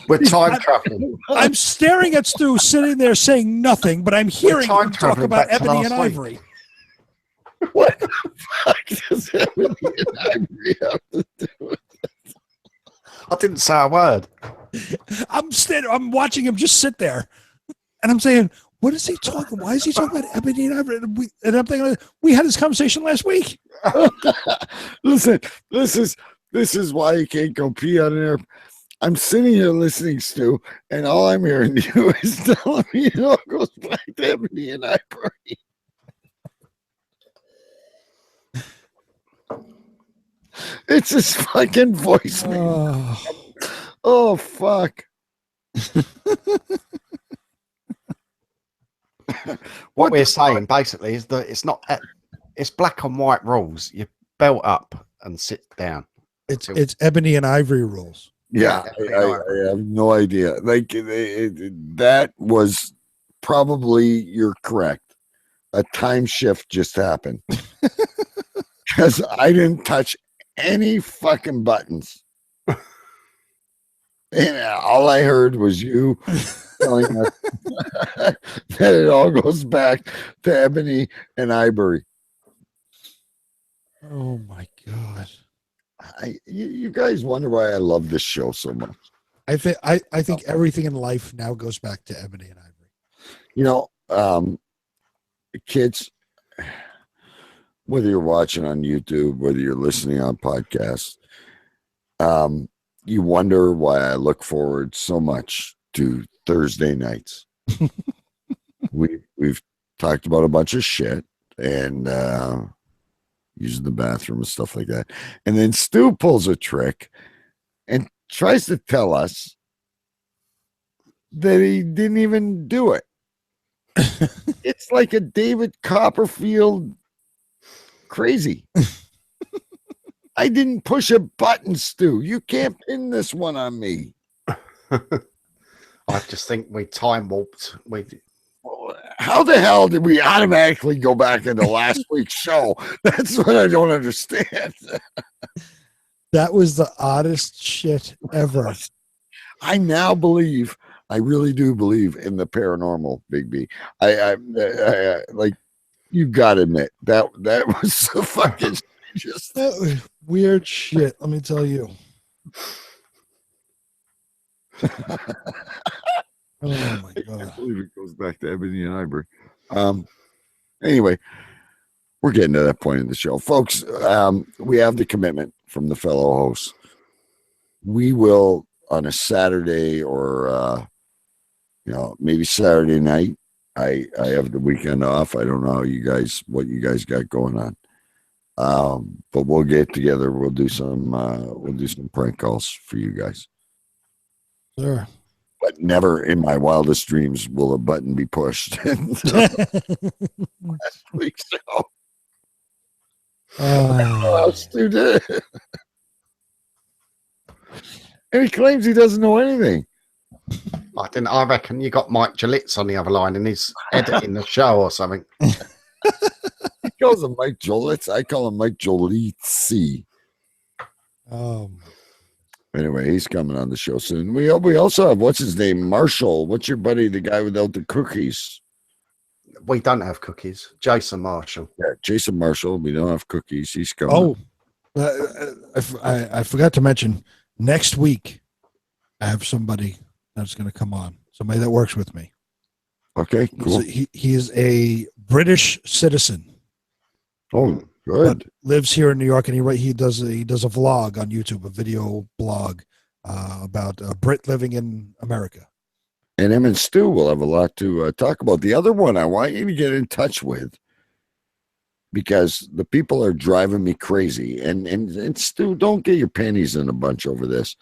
We're time traveling. I'm staring at Stu sitting there saying nothing, but I'm hearing him talk about Ebony and Ivory. What the fuck does Ebony and Ivory have to do with this? I didn't say a word. I'm watching him just sit there, and I'm saying, what is he talking? Why is he talking about Ebony and Ivory? And I'm thinking, we had this conversation last week. Listen, this is why you can't go pee on an air. I'm sitting here listening, Stu, and all I'm hearing you is telling me it all goes back to Ebony and Ivory. It's his fucking voice, man. Oh fuck. What we're saying basically is that it's black and white rules. You belt up and sit down. It's Ebony and Ivory rules. Yeah, I have no idea. Like that was probably, you're correct. A time shift just happened because I didn't touch any fucking buttons. And all I heard was you telling us that it all goes back to Ebony and Ivory. Oh my God. You guys wonder why I love this show so much. I think everything in life now goes back to Ebony and Ivory. Kids, whether you're watching on YouTube, whether you're listening on podcasts, you wonder why I look forward so much to Thursday nights. We've talked about a bunch of shit and using the bathroom and stuff like that. And then Stu pulls a trick and tries to tell us that he didn't even do it. It's like a David Copperfield crazy. I didn't push a button, Stu. You can't pin this one on me. I just think we time warped. How the hell did we automatically go back into last week's show? That's what I don't understand. That was the oddest shit ever. I now believe, I really do believe in the paranormal, Big B. I like, you gotta admit that was the fucking just That was weird shit. Let me tell you. Oh my I god! believe it goes back to Ebony and Ivory. Anyway, we're getting to that point in the show, folks. We have the commitment from the fellow hosts. We will on a Saturday or maybe Saturday night. I have the weekend off. I don't know what you guys got going on. But we'll get together. We'll do some prank calls for you guys. Sure. But never in my wildest dreams will a button be pushed last week's show. Stu did it. And he claims he doesn't know anything. I reckon you got Mike Gillitz on the other line and he's editing the show or something. He calls him Mike Jolitz. I call him Mike Jolitzi. Anyway, he's coming on the show soon. We also have, what's his name? Marshall. What's your buddy, the guy without the cookies? We don't have cookies. Jason Marshall. Yeah, Jason Marshall. We don't have cookies. He's coming. I forgot to mention, next week I have somebody that's going to come on. Somebody that works with me. Okay, cool. He is a British citizen. Oh, good. Lives here in New York, and he does a vlog on YouTube, a video blog about a Brit living in America. And him and Stu will have a lot to talk about. The other one I want you to get in touch with, because the people are driving me crazy. And Stu, don't get your panties in a bunch over this.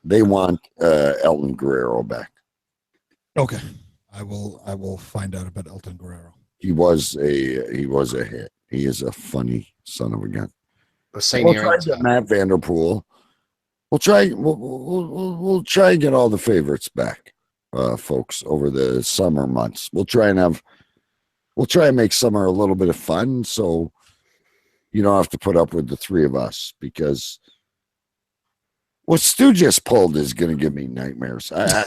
They want Elton Guerrero back. Okay, I will find out about Elton Guerrero. He was a hit. He is a funny son of a gun. The senior we'll try to get Matt Vanderpool. We'll try and get all the favorites back, folks, over the summer months. We'll try and make summer a little bit of fun, so you don't have to put up with the three of us, because what Stu just pulled is going to give me nightmares. I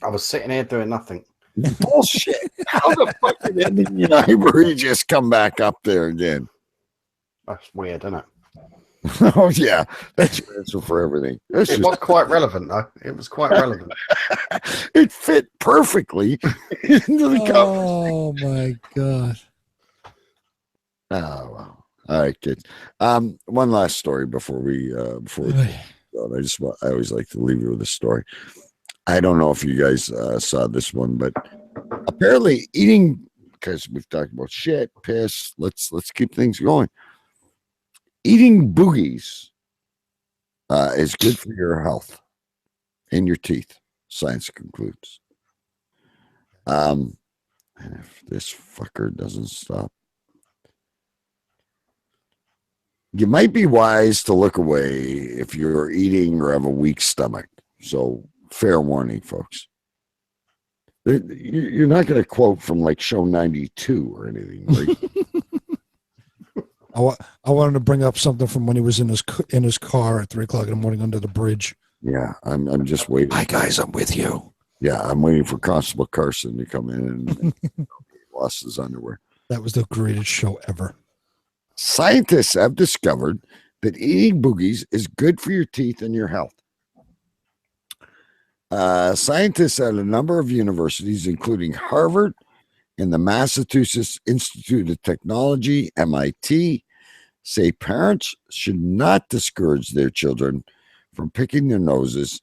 was sitting here doing nothing. Bullshit. How the fuck did Ebony and Ivory just come back up there again? That's weird, isn't it? Oh, yeah. That's your answer for everything. It was quite relevant, though. It was quite relevant. It fit perfectly into the cover. Oh, my God. Oh, well. All right, kids. One last story before we I always like to leave you with a story. I don't know if you guys saw this one, but apparently eating, because we've talked about shit, piss, let's keep things going. Eating boogies is good for your health and your teeth, science concludes. And if this fucker doesn't stop, you might be wise to look away if you're eating or have a weak stomach. So fair warning, folks. You're not going to quote from like show 92 or anything, right? I wanted to bring up something from when he was in his car at 3:00 in the morning under the bridge. Yeah, I'm just waiting. Hi guys, I'm with you. Yeah, I'm waiting for Constable Carson to come in and lost his underwear. That was the greatest show ever. Scientists have discovered that eating boogies is good for your teeth and your health. Scientists at a number of universities, including Harvard and the Massachusetts Institute of Technology, MIT, say parents should not discourage their children from picking their noses.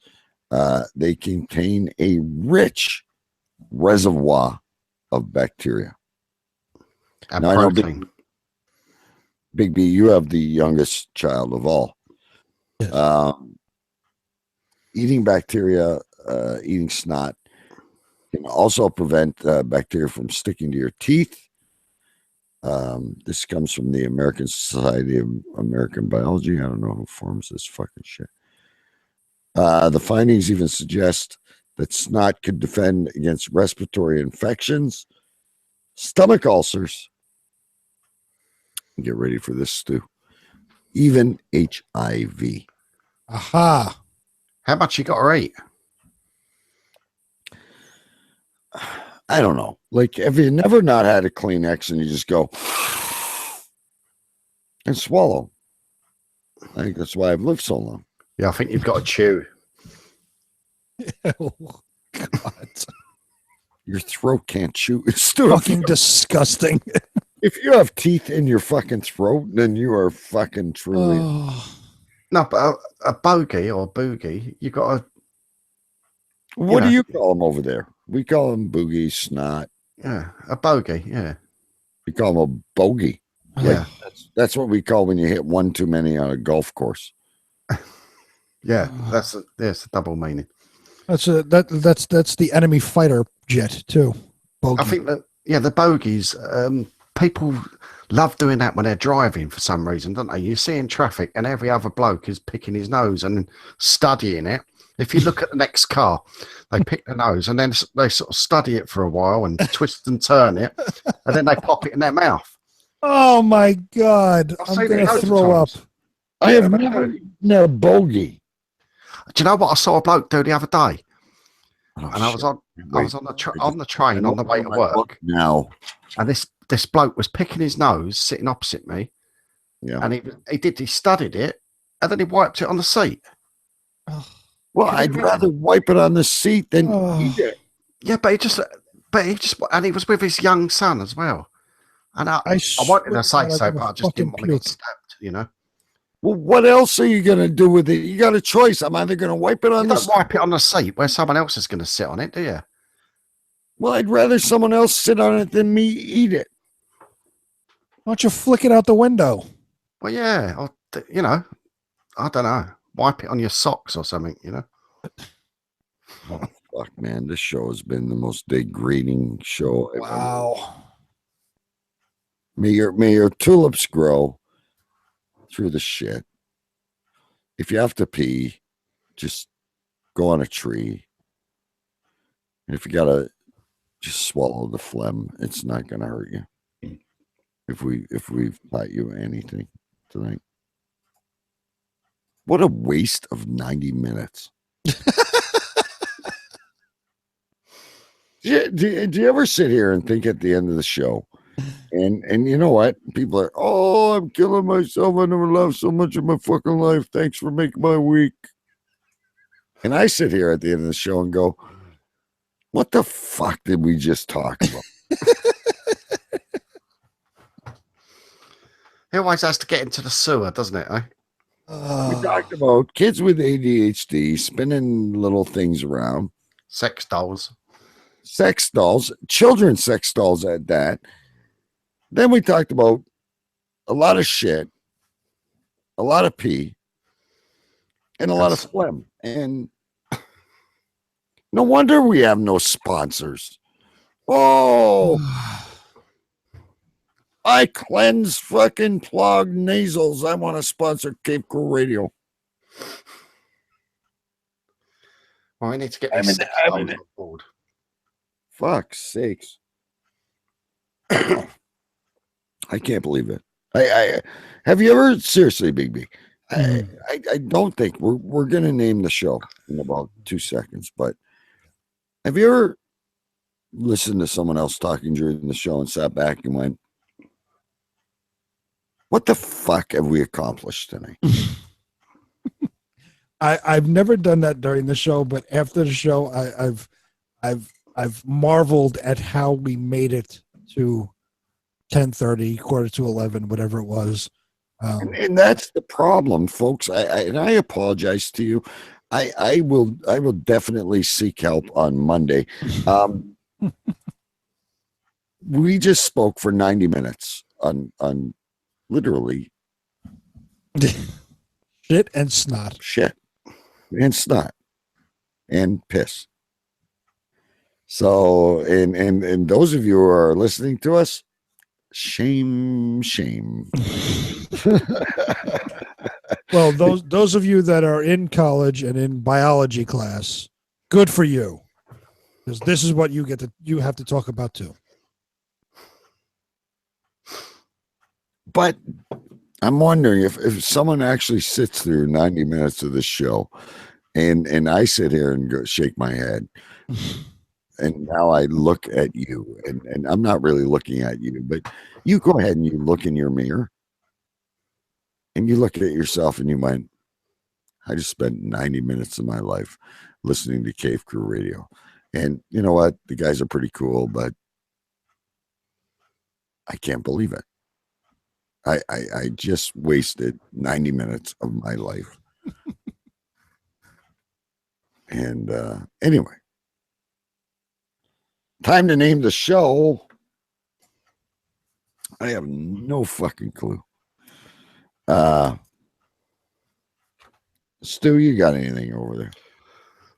They contain a rich reservoir of bacteria. And now, I know protein. Big B, you have the youngest child of all. Yes. Eating bacteria, eating snot can also prevent bacteria from sticking to your teeth. This comes from the American Society of American Biology. I don't know who forms this fucking shit. The findings even suggest that snot could defend against respiratory infections, stomach ulcers. Get ready for this, Stu. Even HIV. Aha. How much you got to eat? I don't know. Like, have you never not had a Kleenex and you just go and swallow? I think that's why I've lived so long. Yeah, I think you've got to chew. Oh, God. Your throat can't chew. It's Fucking disgusting. If you have teeth in your fucking throat, then you are fucking truly. Oh. No, but a bogey or a boogie, you got to. What do you call them over there? We call them boogies, snot. Yeah, a bogey. Yeah, we call them a bogey. Yeah, that's what we call when you hit one too many on a golf course. Yeah, that's a double meaning. That's the enemy fighter jet too. Bogey. I think that the bogeys. People love doing that when they're driving for some reason, don't they? You see in traffic, and every other bloke is picking his nose and studying it. If you look at the next car, they pick the nose and then they sort of study it for a while and twist and turn it, and then they pop it in their mouth. Oh my God! I'm going to throw up. I have never been a bogey. Do you know what I saw a bloke do the other day? And I was on the train on the way to work now, and this bloke was picking his nose, sitting opposite me. Yeah, and he studied it, and then he wiped it on the seat. Well, I'd rather wipe it on the seat than eat it. Yeah, but he just, and he was with his young son as well. And I wanted to say so, but I just didn't want to get stabbed, you know. Well, what else are you going to do with it? You got a choice. I'm either going to wipe it on the wipe it on the seat where someone else is going to sit on it, do you? Well, I'd rather someone else sit on it than me eat it. Why don't you flick it out the window? Well, yeah, or, you know, I don't know. Wipe it on your socks or something, you know. Oh, fuck, man. This show has been the most degrading show ever. Wow. May your tulips grow through the shit. If you have to pee, just go on a tree. And if you gotta just swallow the phlegm, it's not gonna hurt you. If we've taught you anything tonight. What a waste of 90 minutes. Do you ever sit here and think at the end of the show, and you know what? People are, oh, I'm killing myself. I never laughed so much in my fucking life. Thanks for making my week. And I sit here at the end of the show and go, what the fuck did we just talk about? He always has to get into the sewer, doesn't it? Eh? We talked about kids with ADHD spinning little things around. Sex dolls, children's sex dolls at that. Then we talked about a lot of shit, a lot of pee, and a lot of phlegm. And no wonder we have no sponsors. Oh, I cleanse fucking clogged nasals. I want to sponsor Cape Cool Radio. Well, I need to get on board. Fuck's sakes. I can't believe it. I have you ever, seriously, Big B? I don't think we're gonna name the show in about 2 seconds, but have you ever listened to someone else talking during the show and sat back and went, what the fuck have we accomplished tonight? I've never done that during the show, but after the show, I've marveled at how we made it to 10:30, 11:15, whatever it was. And that's the problem, folks. I apologize to you. I will definitely seek help on Monday. We just spoke for 90 minutes on literally shit and snot. Shit and snot and piss. So, and those of you who are listening to us, shame. Well, those of you that are in college and in biology class, good for you, because this is what you have to talk about too. But I'm wondering if someone actually sits through 90 minutes of this show, and I sit here and go shake my head, and now I look at you, and I'm not really looking at you, but you go ahead and you look in your mirror, and you look at yourself, and you might. I just spent 90 minutes of my life listening to Cave Crew Radio. And you know what? The guys are pretty cool, but I can't believe it. I just wasted 90 minutes of my life. And anyway, time to name the show. I have no fucking clue. Stu, you got anything over there?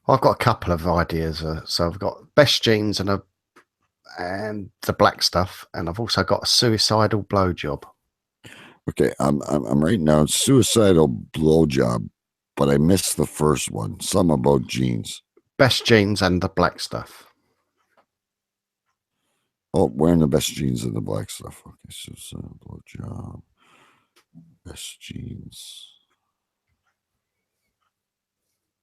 I've got a couple of ideas. So I've got best jeans and the black stuff, and I've also got a suicidal blowjob. Okay, I'm writing down suicidal blowjob, but I missed the first one. Some about jeans. Best jeans and the black stuff. Oh, wearing the best jeans and the black stuff. Okay, suicidal blowjob. Best jeans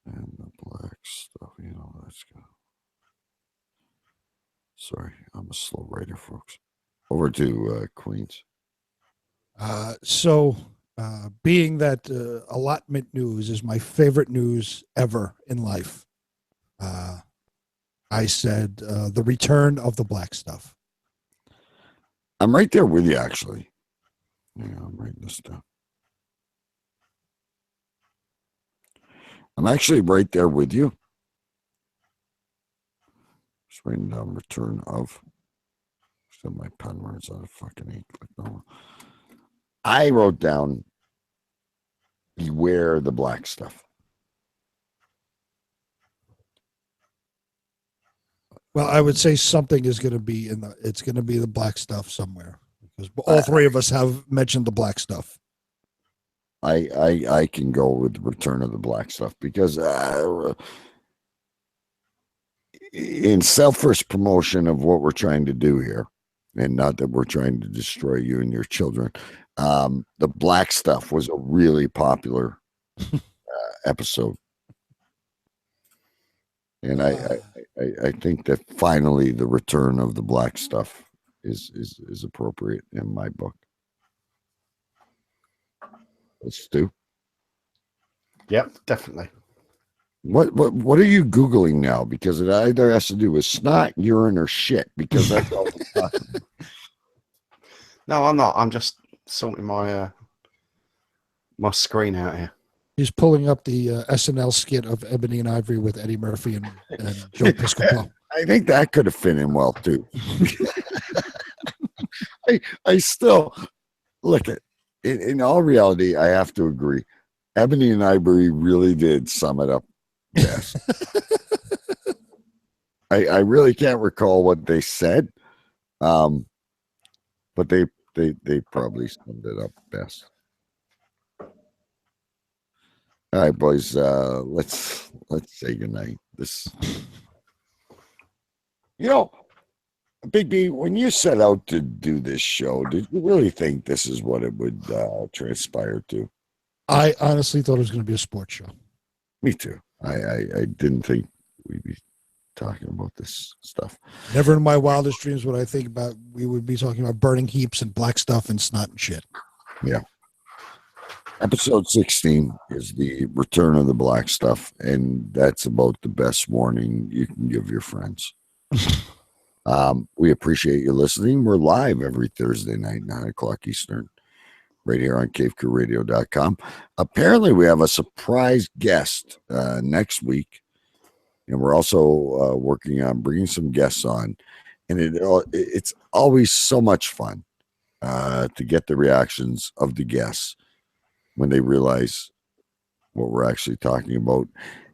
and the black stuff. You know, that's good. Sorry, I'm a slow writer, folks. Over to Queens. Being that allotment news is my favorite news ever in life, I said the return of the black stuff. I'm right there with you, actually. Yeah, I'm writing this down. I'm actually right there with you. Just writing down return of. So my pen runs out of fucking ink. Like no. I wrote down beware the black stuff. Well, I would say something is going to be it's going to be the black stuff somewhere, because all three of us have mentioned the black stuff. I can go with return of the black stuff because in selfish promotion of what we're trying to do here, and not that we're trying to destroy you and your children, the black stuff was a really popular episode. And I think that finally the return of the black stuff is appropriate in my book. Stu? Yep, definitely. What are you Googling now? Because it either has to do with snot, urine, or shit, because that's all it's talking about. No, I'm not. I'm just sorting my my screen out here. He's pulling up the SNL skit of Ebony and Ivory with Eddie Murphy and Joe Piscopo. I think that could have fit in well too. I still look at in all reality. I have to agree. Ebony and Ivory really did sum it up best. I really can't recall what they said, but they probably summed it up best. All right, boys. Let's say goodnight. Big B, when you set out to do this show, did you really think this is what it would transpire to? I honestly thought it was going to be a sports show. Me too. I didn't think we'd be talking about this stuff. Never in my wildest dreams would I think about we would be talking about burning heaps and black stuff and snot and shit. Yeah. Episode 16 is the return of the black stuff, and that's about the best warning you can give your friends. We appreciate you listening. We're live every Thursday night, 9:00 Eastern, right here on cavecrewradio.com. Apparently, we have a surprise guest next week, and we're also working on bringing some guests on. And it's always so much fun to get the reactions of the guests when they realize what we're actually talking about.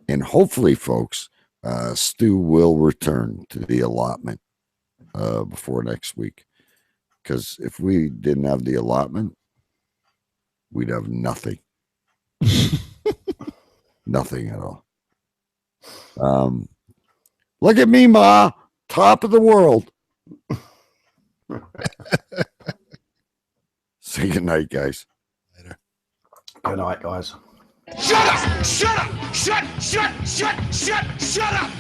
And hopefully, folks, Stu will return to the allotment before next week. Because if we didn't have the allotment, we'd have nothing. Nothing at all. Look at me, Ma. Top of the world. Say good night, guys. Good night, guys. Shut up! Shut up! Shut up! Shut up!